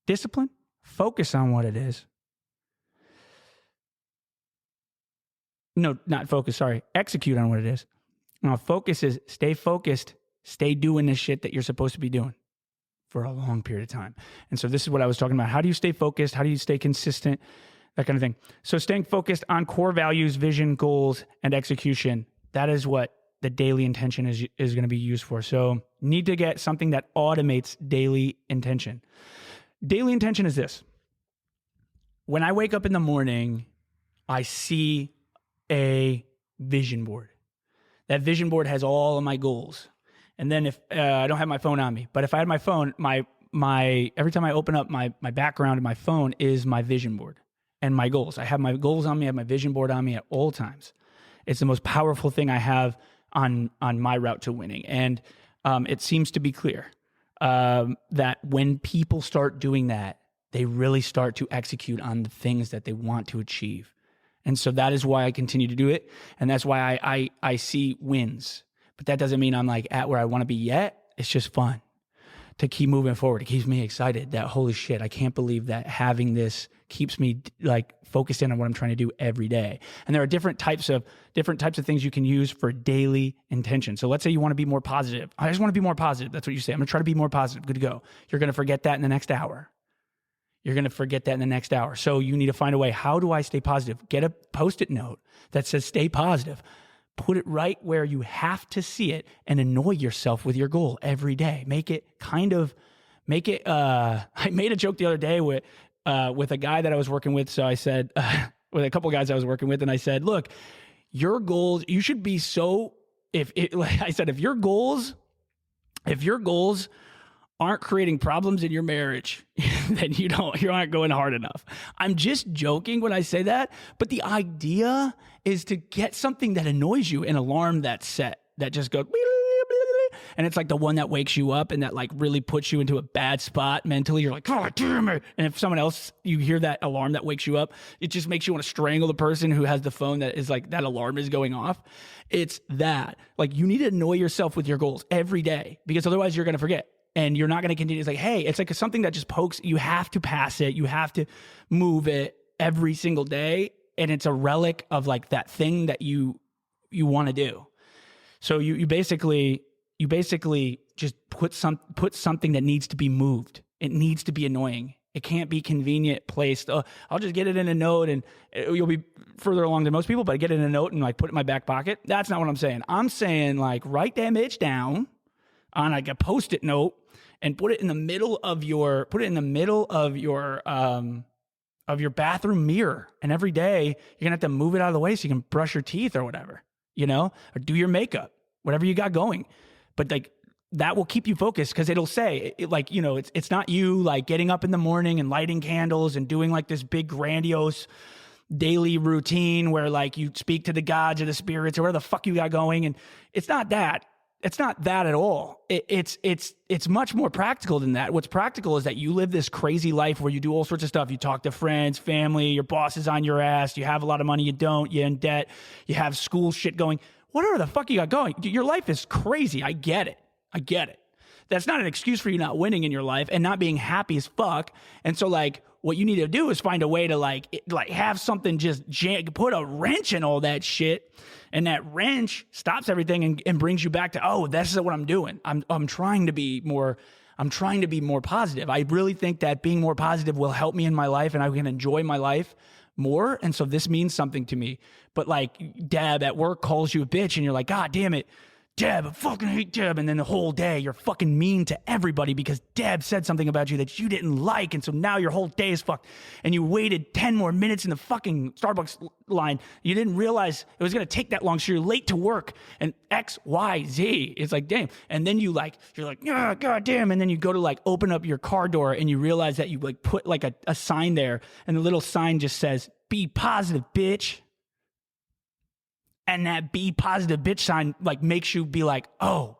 Discipline, focus on what it is. No, not focus, sorry. Execute on what it is. Now, focus is stay focused, stay doing the shit that you're supposed to be doing for a long period of time. And so this is what I was talking about. How do you stay focused? How do you stay consistent? That kind of thing. So staying focused on core values, vision, goals, and execution. That is what the daily intention is going to be used for. So need to get something that automates daily intention. Daily intention is this. When I wake up in the morning, I see a vision board. That vision board has all of my goals. And then if I don't have my phone on me, but if I had my phone, my every time I open up my background in my phone is my vision board and my goals. I have my goals on me, I have my vision board on me at all times. It's the most powerful thing I have on my route to winning. And it seems to be clear that when people start doing that, they really start to execute on the things that they want to achieve. And so that is why I continue to do it. And that's why I see wins. But that doesn't mean I'm like at where I want to be yet. It's just fun to keep moving forward. It keeps me excited that, holy shit, I can't believe that having this keeps me like focused in on what I'm trying to do every day. And there are different types of things you can use for daily intention. So let's say you want to be more positive. I just want to be more positive. That's what you say. I'm going to try to be more positive. Good to go. You're going to forget that in the next hour. So you need to find a way. How do I stay positive? Get a Post-it note that says stay positive. Put it right where you have to see it and annoy yourself with your goal every day. I made a joke the other day with a guy that I was working with. So I said, with a couple of guys I was working with, and I said, look, your goals, you should be so, if your goals aren't creating problems in your marriage, then you aren't going hard enough. I'm just joking when I say that, but the idea is to get something that annoys you, an alarm that's set, that just goes, and it's like the one that wakes you up and that like really puts you into a bad spot mentally. You're like, oh, damn it. And if someone else, you hear that alarm that wakes you up, it just makes you want to strangle the person who has the phone that is like, that alarm is going off. It's that. Like, you need to annoy yourself with your goals every day, because otherwise you're going to forget. And you're not going to continue. It's like, hey, it's like something that just pokes. You have to pass it. You have to move it every single day. And it's a relic of like that thing that you want to do. So you basically just put something that needs to be moved. It needs to be annoying. It can't be convenient placed. I'll just get it in a note and you'll be further along than most people, but I get it in a note and like put it in my back pocket. That's not what I'm saying. I'm saying like write that bitch down on like a Post-it note and put it in the middle of your bathroom mirror. And every day you're gonna have to move it out of the way so you can brush your teeth or whatever, or do your makeup, whatever you got going. But like that will keep you focused, because it'll say it's not you like getting up in the morning and lighting candles and doing like this big grandiose daily routine where like you speak to the gods or the spirits or whatever the fuck you got going. And it's not that. It's not that at all. It's much more practical than that. What's practical is that you live this crazy life where you do all sorts of stuff. You talk to friends, family, your boss is on your ass. You have a lot of money. You don't. You're in debt. You have school shit going. Whatever the fuck you got going. Your life is crazy. I get it. That's not an excuse for you not winning in your life and not being happy as fuck. And so like what you need to do is find a way to like have something just put a wrench in all that shit. And that wrench stops everything and brings you back to, oh, this is what I'm doing. I'm trying to be more positive. I really think that being more positive will help me in my life and I can enjoy my life more. And so this means something to me. But like Dab at work calls you a bitch and you're like, God damn it. Deb, I fucking hate Deb. And then the whole day you're fucking mean to everybody because Deb said something about you that you didn't like. And so now your whole day is fucked. And you waited 10 more minutes in the fucking Starbucks line. You didn't realize it was going to take that long. So you're late to work and X, Y, Z. It's like, damn. And then you're like, yeah, God damn. And then you go to like open up your car door and you realize that you like put like a sign there and the little sign just says, be positive, bitch. And that be positive bitch sign like makes you be like, oh,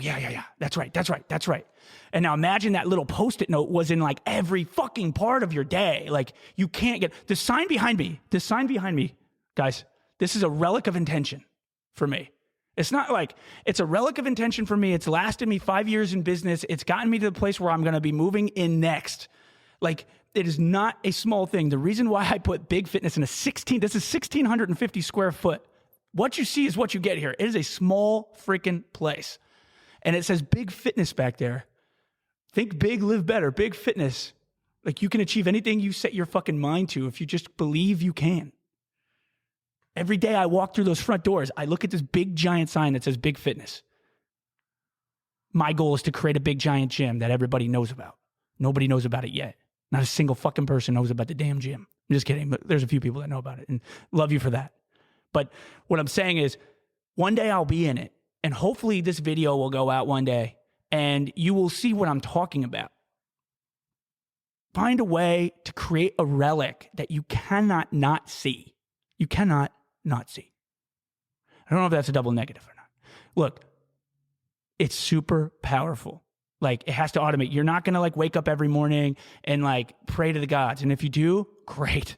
yeah. That's right. And now imagine that little Post-it note was in like every fucking part of your day. Like you can't get the sign behind me, guys, this is a relic of intention for me. It's not like it's a relic of intention for me. It's lasted me 5 years in business. It's gotten me to the place where I'm going to be moving in next. Like, it is not a small thing. The reason why I put Big Fitness in this is 1,650 square foot. What you see is what you get here. It is a small freaking place. And it says Big Fitness back there. Think big, live better. Big Fitness. Like you can achieve anything you set your fucking mind to if you just believe you can. Every day I walk through those front doors, I look at this big giant sign that says Big Fitness. My goal is to create a big giant gym that everybody knows about. Nobody knows about it yet. Not a single fucking person knows about the damn gym. I'm just kidding, but there's a few people that know about it and love you for that. But what I'm saying is one day I'll be in it and hopefully this video will go out one day and you will see what I'm talking about. Find a way to create a relic that you cannot not see. You cannot not see. I don't know if that's a double negative or not. Look, it's super powerful. Like it has to automate. You're not going to like wake up every morning and like pray to the gods. And if you do, great.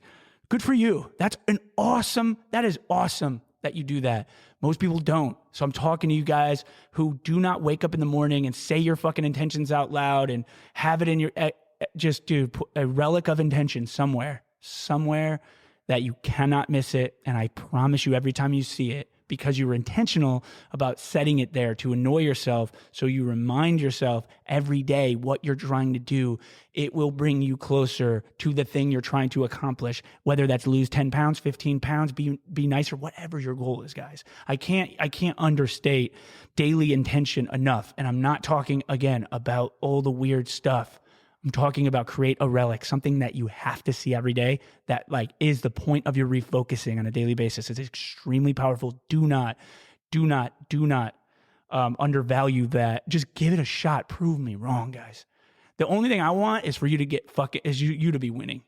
Good for you. That is awesome that you do that. Most people don't. So I'm talking to you guys who do not wake up in the morning and say your fucking intentions out loud and have it in your, just do put a relic of intention somewhere that you cannot miss it. And I promise you every time you see it, because you were intentional about setting it there to annoy yourself. So you remind yourself every day what you're trying to do. It will bring you closer to the thing you're trying to accomplish, whether that's lose 10 pounds, 15 pounds, be nicer, whatever your goal is, guys. I can't understate daily intention enough. And I'm not talking again about all the weird stuff. I'm talking about create a relic, something that you have to see every day that like is the point of your refocusing on a daily basis. It's extremely powerful. Do not undervalue that. Just give it a shot. Prove me wrong, guys. The only thing I want is for you to get you to be winning.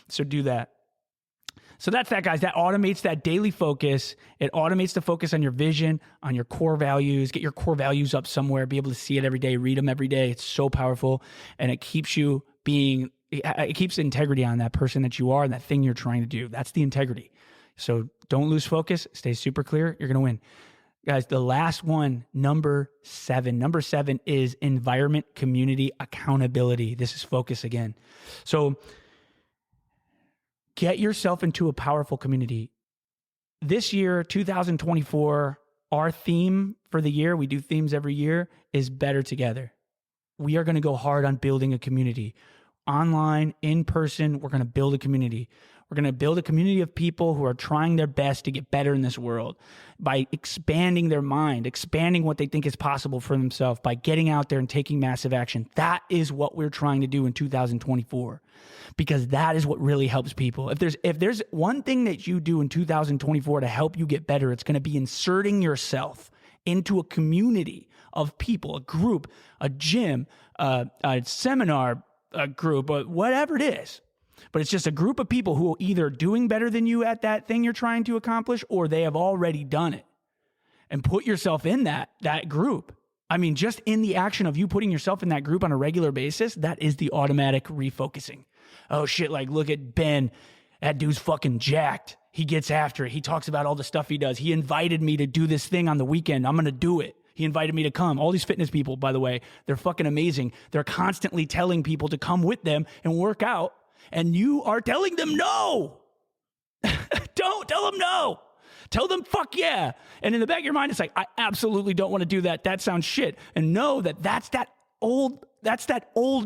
So do that. So that's that, guys. That automates that daily focus. It automates the focus on your vision, on your core values. Get your core values up somewhere. Be able to see it every day. Read them every day. It's so powerful. And it keeps you it keeps integrity on that person that you are and that thing you're trying to do. That's the integrity. So don't lose focus. Stay super clear. You're going to win. Guys, the last one, number 7. Number 7 is environment, community, accountability. This is focus again. So get yourself into a powerful community. This year, 2024, our theme for the year, we do themes every year, is better together. We are going to go hard on building a community. Online, in person, we're going to build a community. We're going to build a community of people who are trying their best to get better in this world by expanding their mind, expanding what they think is possible for themselves, by getting out there and taking massive action. That is what we're trying to do in 2024, because that is what really helps people. If there's one thing that you do in 2024 to help you get better, it's going to be inserting yourself into a community of people, a group, a gym, a seminar, a group, whatever it is. But it's just a group of people who are either doing better than you at that thing you're trying to accomplish, or they have already done it. And put yourself in that group. I mean, just in the action of you putting yourself in that group on a regular basis, that is the automatic refocusing. Oh shit, like look at Ben. That dude's fucking jacked. He gets after it. He talks about all the stuff he does. He invited me to do this thing on the weekend. I'm going to do it. He invited me to come. All these fitness people, by the way, they're fucking amazing. They're constantly telling people to come with them and work out. And you are telling them no. Don't tell them no. Tell them fuck yeah. And in the back of your mind, it's like, I absolutely don't want to do that. That sounds shit. And know that that's that old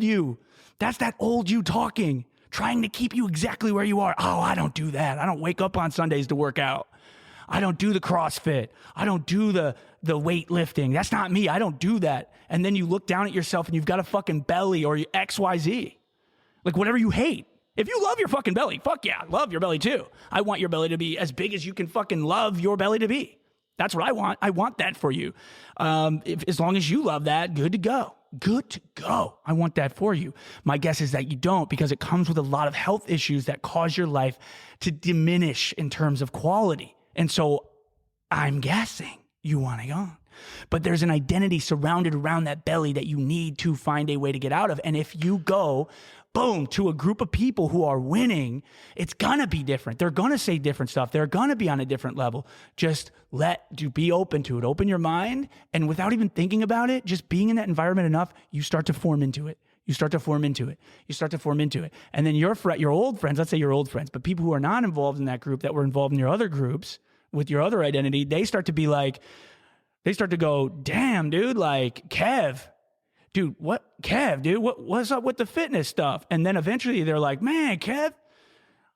you. That's that old you talking, trying to keep you exactly where you are. Oh, I don't do that. I don't wake up on Sundays to work out. I don't do the CrossFit. I don't do the weightlifting. That's not me. I don't do that. And then you look down at yourself and you've got a fucking belly or XYZ. Like whatever you hate. If you love your fucking belly, fuck yeah, love your belly too. I want your belly to be as big as you can fucking love your belly to be. That's what I want. I want that for you. As long as you love that, good to go. Good to go. I want that for you. My guess is that you don't, because it comes with a lot of health issues that cause your life to diminish in terms of quality. And so I'm guessing you want to go. But there's an identity surrounded around that belly that you need to find a way to get out of. And if you go, boom, to a group of people who are winning, it's going to be different. They're going to say different stuff. They're going to be on a different level. Just be open to it. Open your mind. And without even thinking about it, just being in that environment enough, you start to form into it. You start to form into it. You start to form into it. And then your old friends, let's say your old friends, but people who are not involved in that group that were involved in your other groups with your other identity, they start to be like, they start to go, damn, dude, like Kev, dude, what's up with the fitness stuff? And then eventually they're like, man, Kev,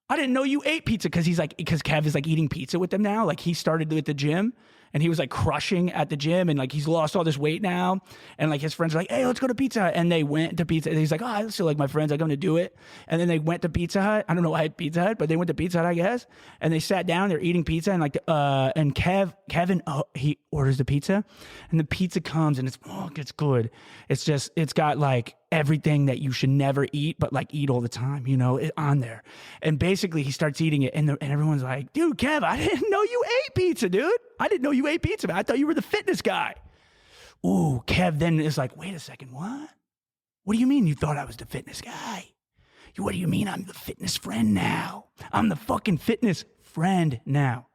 I didn't know you ate pizza. Because Kev is like eating pizza with them now. Like he started at the gym and he was like crushing at the gym and like he's lost all this weight now. And like his friends are like, hey, let's go to Pizza Hut. And they went to Pizza. And he's like, oh, I still like my friends. I'm going to do it. And then they went to Pizza Hut. I don't know why I had Pizza Hut, but they went to Pizza Hut, I guess. And they sat down, they're eating pizza. And like, and Kevin, he orders the pizza and the pizza comes and it's good. It's got like everything that you should never eat, but like eat all the time, on there. And basically he starts eating it and everyone's like, dude, Kev, I didn't know you ate pizza, dude. I didn't know you ate pizza, man. I thought you were the fitness guy. Ooh, Kev then is like, wait a second, what? What do you mean you thought I was the fitness guy? What do you mean I'm the fitness friend now? I'm the fucking fitness friend now.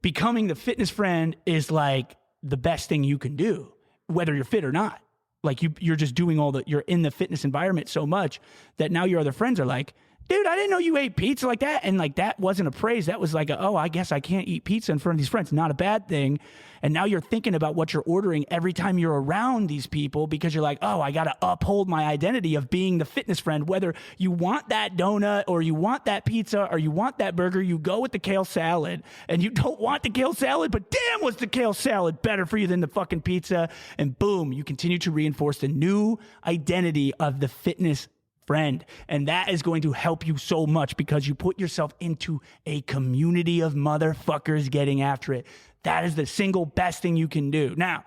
Becoming the fitness friend is like the best thing you can do, whether you're fit or not. Like you're just doing you're in the fitness environment so much that now your other friends are like, dude, I didn't know you ate pizza like that. And like, that wasn't a praise. That was like, I guess I can't eat pizza in front of these friends. Not a bad thing. And now you're thinking about what you're ordering every time you're around these people because you're like, I got to uphold my identity of being the fitness friend. Whether you want that donut or you want that pizza or you want that burger, you go with the kale salad. And you don't want the kale salad, but damn, was the kale salad better for you than the fucking pizza? And boom, you continue to reinforce the new identity of the fitness friend. And that is going to help you so much because you put yourself into a community of motherfuckers getting after it. That is the single best thing you can do. Now,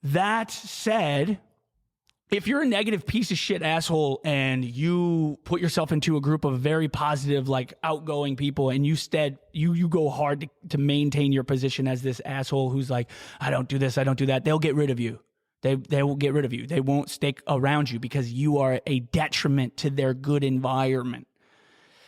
that said, if you're a negative piece of shit asshole and you put yourself into a group of very positive, like outgoing people, and you go hard to maintain your position as this asshole who's like, I don't do this, I don't do that, they'll get rid of you. They will get rid of you. They won't stick around you because you are a detriment to their good environment.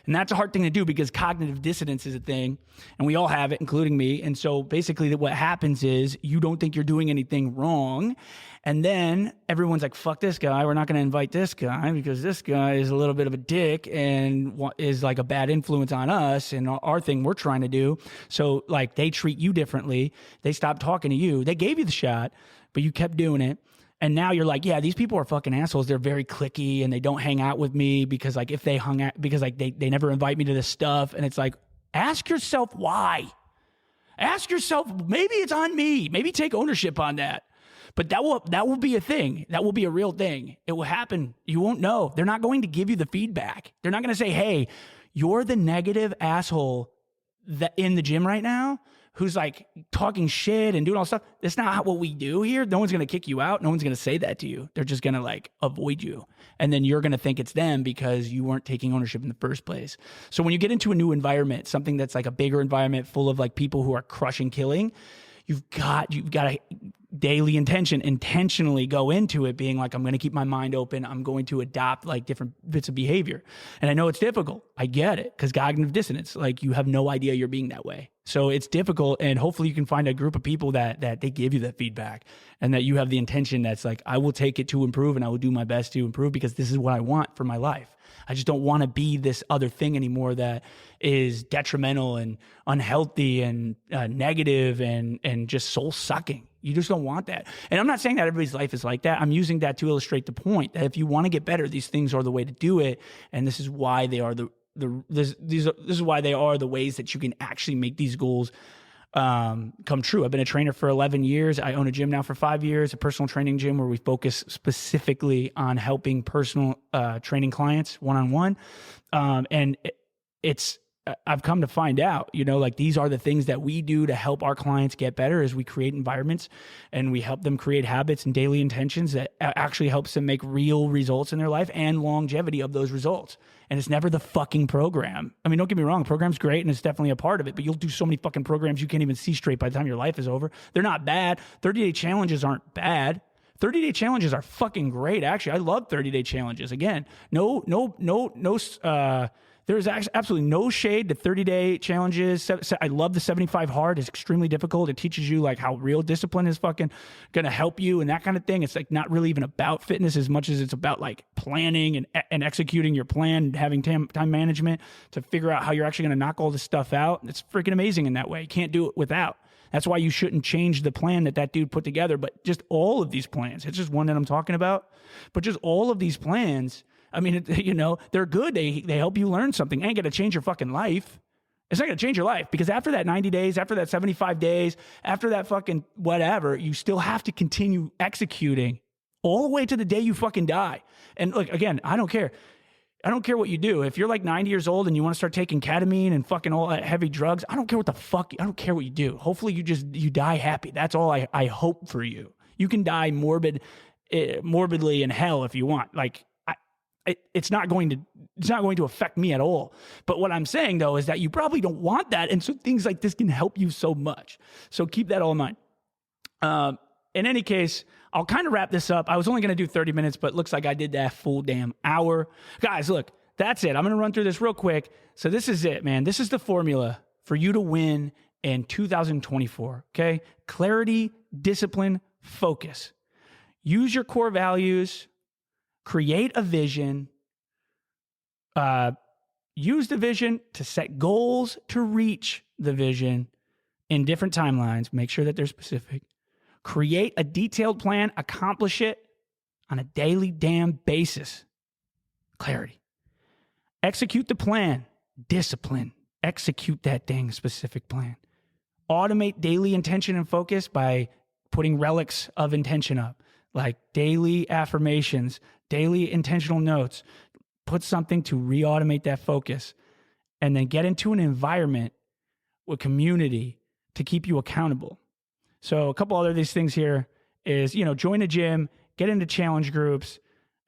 And that's a hard thing to do because cognitive dissonance is a thing, and we all have it, including me. And so basically what happens is you don't think you're doing anything wrong, and then everyone's like, fuck this guy. We're not going to invite this guy because this guy is a little bit of a dick and is like a bad influence on us and our thing we're trying to do. So like they treat you differently. They stop talking to you. They gave you the shot, but you kept doing it. And now you're like, yeah, these people are fucking assholes. They're very cliquey and they don't hang out with me because like if they hung out, because like they never invite me to this stuff. And it's like, ask yourself why. Ask yourself, maybe it's on me. Maybe take ownership on that. But that will be a thing. That will be a real thing. It will happen. You won't know. They're not going to give you the feedback. They're not going to say, hey, you're the negative asshole that in the gym right now who's like talking shit and doing all stuff. That's not what we do here. No one's going to kick you out. No one's going to say that to you. They're just going to like avoid you. And then you're going to think it's them because you weren't taking ownership in the first place. So when you get into a new environment, something that's like a bigger environment full of like people who are crushing, killing, you've got a daily intentionally go into it being like, I'm going to keep my mind open. I'm going to adopt like different bits of behavior. And I know it's difficult. I get it because cognitive dissonance, like you have no idea you're being that way. So it's difficult. And hopefully you can find a group of people that they give you that feedback and that you have the intention that's like, I will take it to improve and I will do my best to improve because this is what I want for my life. I just don't want to be this other thing anymore that is detrimental and unhealthy and negative and just soul sucking. You just don't want that. And I'm not saying that everybody's life is like that. I'm using that to illustrate the point that if you want to get better, these things are the way to do it. And this is why they are the this is why they are the ways that you can actually make these goals come true. I've been a trainer for 11 years. I own a gym now for 5 years, a personal training gym where we focus specifically on helping personal training clients one-on-one. And I've come to find out, like these are the things that we do to help our clients get better as we create environments and we help them create habits and daily intentions that actually helps them make real results in their life and longevity of those results. And it's never the fucking program. I mean, don't get me wrong, the program's great and it's definitely a part of it, but you'll do so many fucking programs you can't even see straight by the time your life is over. They're not bad. 30-day challenges aren't bad. 30-day challenges are fucking great. Actually, I love 30-day challenges. Again, there's absolutely no shade to 30-day challenges. I love the 75 hard. It's extremely difficult. It teaches you like how real discipline is fucking going to help you and that kind of thing. It's like not really even about fitness as much as it's about like planning and executing your plan and having time management to figure out how you're actually going to knock all this stuff out. It's freaking amazing in that way. You can't do it without. That's why you shouldn't change the plan that dude put together. But just all of these plans, it's just one that I'm talking about, but just all of these plans, I mean, they're good. They help you learn something. Ain't going to change your fucking life. It's not going to change your life because after that 90 days, after that 75 days, after that fucking whatever, you still have to continue executing all the way to the day you fucking die. And look, again, I don't care. I don't care what you do. If you're like 90 years old and you want to start taking ketamine and fucking all that heavy drugs, I don't care what the fuck. I don't care what you do. Hopefully you die happy. That's all I hope for you. You can die morbidly in hell if you want. Like, it's not going to affect me at all. But what I'm saying though is that you probably don't want that, and so things like this can help you so much. So keep that all in mind. In any case, I'll kind of wrap this up. I was only going to do 30 minutes, but looks like I did that full damn hour. Guys, look, that's it. I'm going to run through this real quick. So this is it, man. This is the formula for you to win in 2024. Okay, clarity, discipline, focus. Use your core values. Create a vision, use the vision to set goals to reach the vision in different timelines. Make sure that they're specific. Create a detailed plan, accomplish it on a daily damn basis. Clarity. Execute the plan, discipline. Execute that dang specific plan. Automate daily intention and focus by putting relics of intention up, like daily affirmations, daily intentional notes. Put something to re-automate that focus, and then get into an environment with community to keep you accountable. So a couple other these things here is, join a gym, get into challenge groups,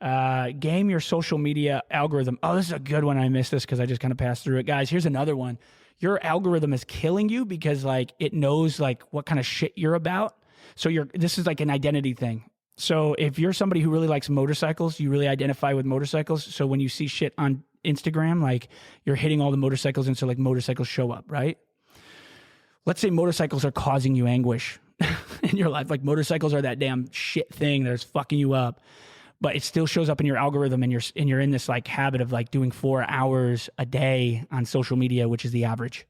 game your social media algorithm. Oh, this is a good one. I missed this because I just kind of passed through it. Guys, here's another one. Your algorithm is killing you because like it knows like what kind of shit you're about. So this is like an identity thing. So if you're somebody who really likes motorcycles, you really identify with motorcycles. So when you see shit on Instagram, like you're hitting all the motorcycles and so like motorcycles show up, right? Let's say motorcycles are causing you anguish in your life. Like motorcycles are that damn shit thing that's fucking you up, but it still shows up in your algorithm and you're in this like habit of like doing 4 hours a day on social media, which is the average.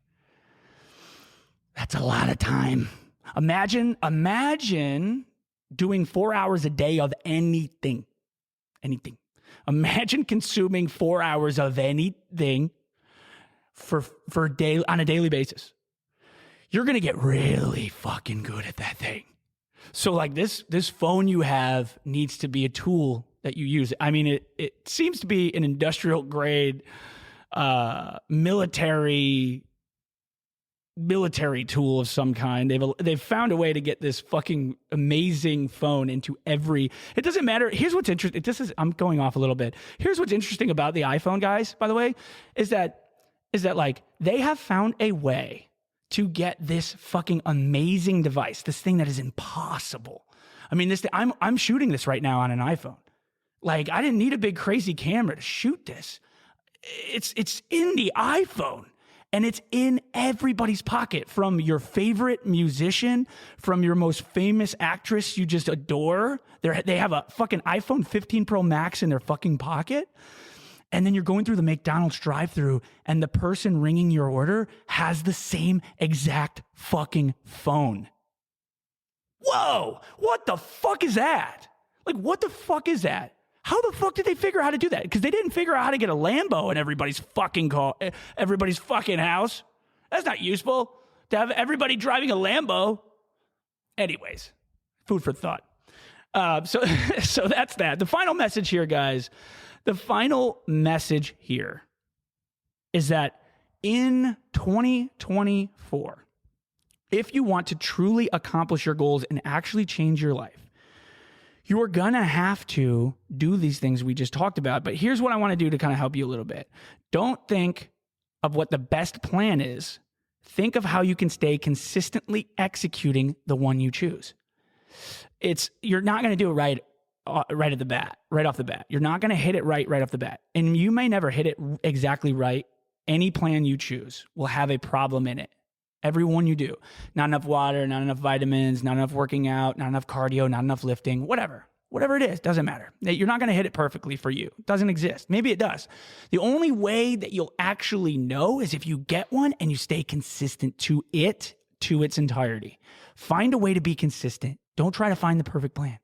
That's a lot of time. Imagine doing 4 hours a day of anything. Imagine consuming 4 hours of anything on a daily basis. You're going to get really fucking good at that thing. So like this phone you have needs to be a tool that you use. I mean, it seems to be an industrial grade, military tool of some kind. They've found a way to get this fucking amazing phone into every. It doesn't matter. Here's what's interesting. I'm going off a little bit. Here's what's interesting about the iPhone, guys. By the way, is that like they have found a way to get this fucking amazing device, this thing that is impossible. I mean, I'm shooting this right now on an iPhone. Like I didn't need a big crazy camera to shoot this. It's in the iPhone. And it's in everybody's pocket, from your favorite musician, from your most famous actress you just adore. They have a fucking iPhone 15 Pro Max in their fucking pocket. And then you're going through the McDonald's drive-thru and the person ringing your order has the same exact fucking phone. Whoa, what the fuck is that? Like, what the fuck is that? How the fuck did they figure out how to do that? Because they didn't figure out how to get a Lambo in everybody's fucking house. That's not useful to have everybody driving a Lambo. Anyways, food for thought. So that's that. The final message here, guys. The final message here is that in 2024, if you want to truly accomplish your goals and actually change your life, you are going to have to do these things we just talked about. But here's what I want to do to kind of help you a little bit. Don't think of what the best plan is. Think of how you can stay consistently executing the one you choose. You're not going to do it right off the bat. You're not going to hit it right off the bat. And you may never hit it exactly right. Any plan you choose will have a problem in it. Every one you do. Not enough water, not enough vitamins, not enough working out, not enough cardio, not enough lifting, whatever. Whatever it is, doesn't matter. You're not going to hit it perfectly for you. It doesn't exist. Maybe it does. The only way that you'll actually know is if you get one and you stay consistent to its entirety. Find a way to be consistent. Don't try to find the perfect plan.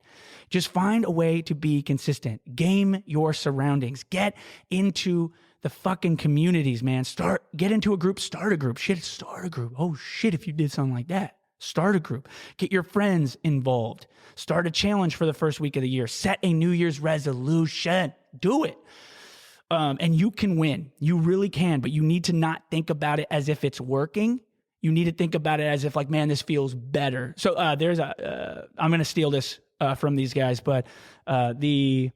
Just find a way to be consistent. Game your surroundings. Get into the fucking communities, man. Get into a group, start a group. Start a group. Oh shit, if you did something like that. Start a group. Get your friends involved. Start a challenge for the first week of the year. Set a New Year's resolution. Do it. And you can win. You really can, but you need to not think about it as if it's working. You need to think about it as if like, man, this feels better. So I'm going to steal this from these guys, but the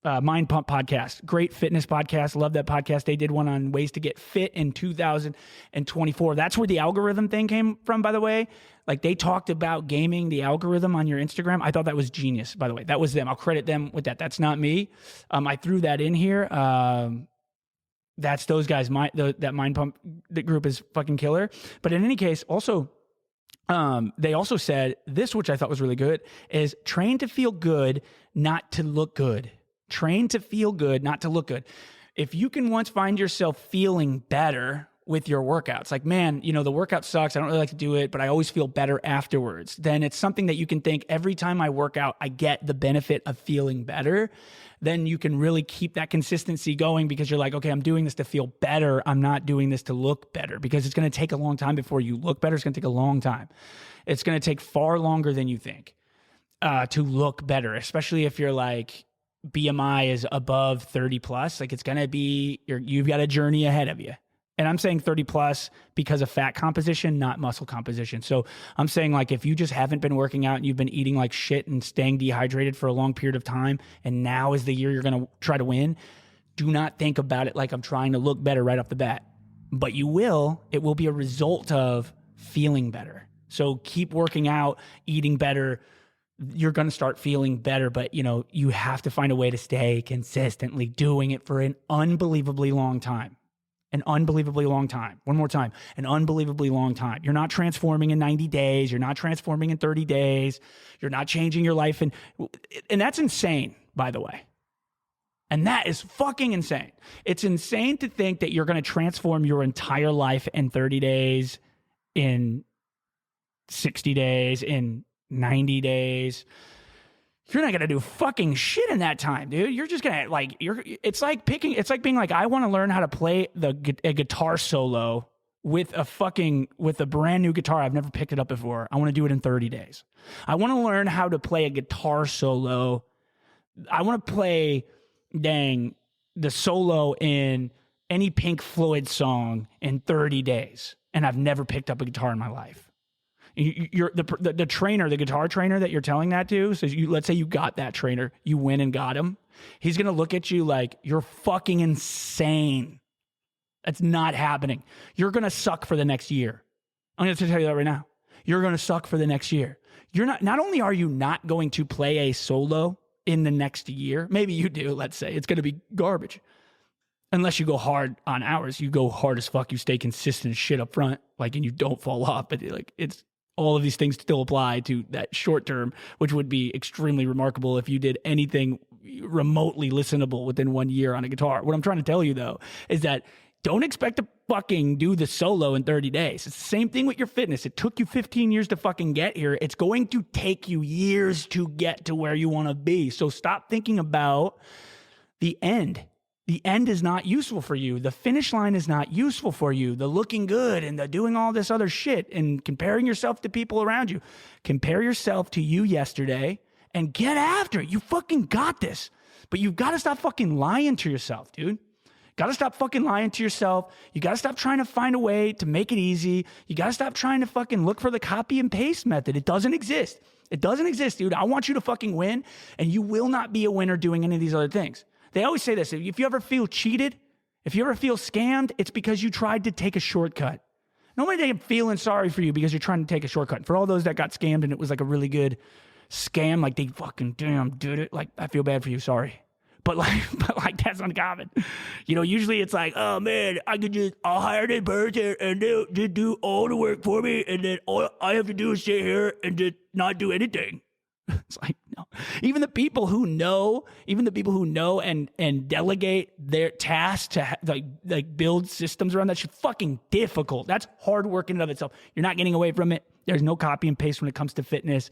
Mind Pump podcast, great fitness podcast. Love that podcast. They did one on ways to get fit in 2024. That's where the algorithm thing came from, by the way. Like they talked about gaming the algorithm on your Instagram. I thought that was genius, by the way. That was them. I'll credit them with that. That's not me. I threw that in here. That's those guys. That Mind Pump group is fucking killer. But in any case, also, they also said this, which I thought was really good, is train to feel good, not to look good. Train to feel good, not to look good. If you can once find yourself feeling better with your workouts, like, man, the workout sucks, I don't really like to do it, but I always feel better afterwards, then it's something that you can think every time I work out, I get the benefit of feeling better. Then you can really keep that consistency going because you're like, okay, I'm doing this to feel better. I'm not doing this to look better, because it's going to take a long time before you look better. It's going to take a long time. It's going to take far longer than you think to look better, especially if you're like, BMI is above 30 plus, like it's going to be, you've got a journey ahead of you. And I'm saying 30 plus because of fat composition, not muscle composition. So I'm saying like, if you just haven't been working out and you've been eating like shit and staying dehydrated for a long period of time, and now is the year you're going to try to win, do not think about it like I'm trying to look better right off the bat, but you will. It will be a result of feeling better. So keep working out, eating better. You're going to start feeling better, but you have to find a way to stay consistently doing it for an unbelievably long time. An unbelievably long time. One more time. An unbelievably long time. You're not transforming in 90 days. You're not transforming in 30 days. You're not changing your life. And that's insane, by the way. And that is fucking insane. It's insane to think that you're going to transform your entire life in 30 days, in 60 days, in 90 days. You're not going to do fucking shit in that time, dude. You're just going to it's like being like, I want to learn how to play a guitar solo with a brand new guitar. I've never picked it up before. I want to do it in 30 days. I want to learn how to play a guitar solo. I want to play the solo in any Pink Floyd song in 30 days. And I've never picked up a guitar in my life. You're the trainer, the guitar trainer that you're telling that to. So let's say you got that trainer, you went and got him. He's going to look at you like you're fucking insane. That's not happening. You're going to suck for the next year. I'm going to tell you that right now. You're going to suck for the next year. Not only are you not going to play a solo in the next year, maybe you do, let's say it's going to be garbage. Unless you go hard on hours, you go hard as fuck. You stay consistent as shit up front, and you don't fall off. But it's all of these things still apply to that short term, which would be extremely remarkable if you did anything remotely listenable within 1 year on a guitar. What I'm trying to tell you though is that don't expect to fucking do the solo in 30 days. It's the same thing with your fitness. It took you 15 years to fucking get here. It's going to take you years to get to where you want to be. So stop thinking about the end. The end is not useful for you. The finish line is not useful for you. The looking good and the doing all this other shit and comparing yourself to people around you. Compare yourself to you yesterday and get after it. You fucking got this. But you've got to stop fucking lying to yourself, dude. Got to stop fucking lying to yourself. You got to stop trying to find a way to make it easy. You got to stop trying to fucking look for the copy and paste method. It doesn't exist. It doesn't exist, dude. I want you to fucking win, and you will not be a winner doing any of these other things. They always say this. If you ever feel cheated, if you ever feel scammed, it's because you tried to take a shortcut. Nobody ain't feeling sorry for you because you're trying to take a shortcut. For all those that got scammed and it was like a really good scam, like they fucking damn did it. Like, I feel bad for you. Sorry. But like that's uncommon. You know, usually it's like, oh man, I'll hire this person and they'll just do all the work for me. And then all I have to do is sit here and just not do anything. It's like, no. Even the people who know and delegate their tasks to like build systems around that shit, fucking difficult. That's hard work in and of itself. You're not getting away from it. There's no copy and paste when it comes to fitness.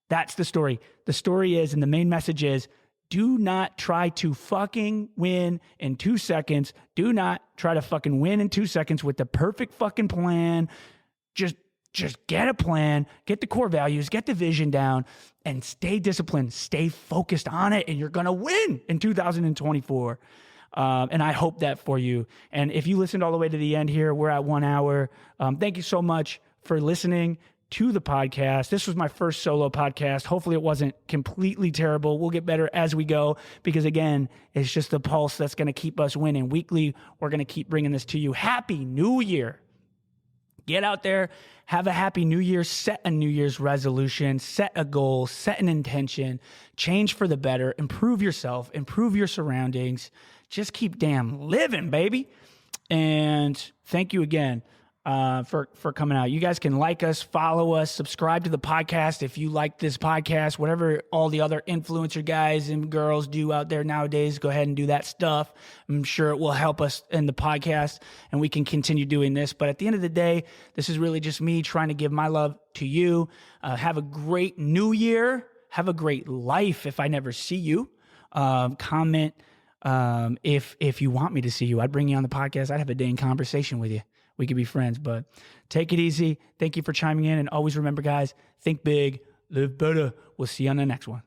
That's the story. The story is, and the main message is, do not try to fucking win in 2 seconds. Do not try to fucking win in 2 seconds with the perfect fucking plan. Just get a plan, get the core values, get the vision down, and stay disciplined, stay focused on it, and you're going to win in 2024. And I hope that for you. And if you listened all the way to the end here, we're at 1 hour. Thank you so much for listening to the podcast. This was my first solo podcast. Hopefully it wasn't completely terrible. We'll get better as we go because, again, it's just the pulse that's going to keep us winning. Weekly, we're going to keep bringing this to you. Happy New Year. Get out there, have a happy New Year, set a New Year's resolution, set a goal, set an intention, change for the better, improve yourself, improve your surroundings. Just keep damn living, baby. And thank you again for coming out. You guys can like us, follow us, subscribe to the podcast if you like this podcast, whatever all the other influencer guys and girls do out there nowadays. Go ahead and do that stuff. I'm sure it will help us in the podcast and we can continue doing this. But at the end of the day, this is really just me trying to give my love to you. Have a great new year. Have a great life if I never see you. Comment if you want me to see you. I'd bring you on the podcast. I'd have a dang conversation with you. We could be friends, but take it easy. Thank you for chiming in. And always remember, guys, think big, live better. We'll see you on the next one.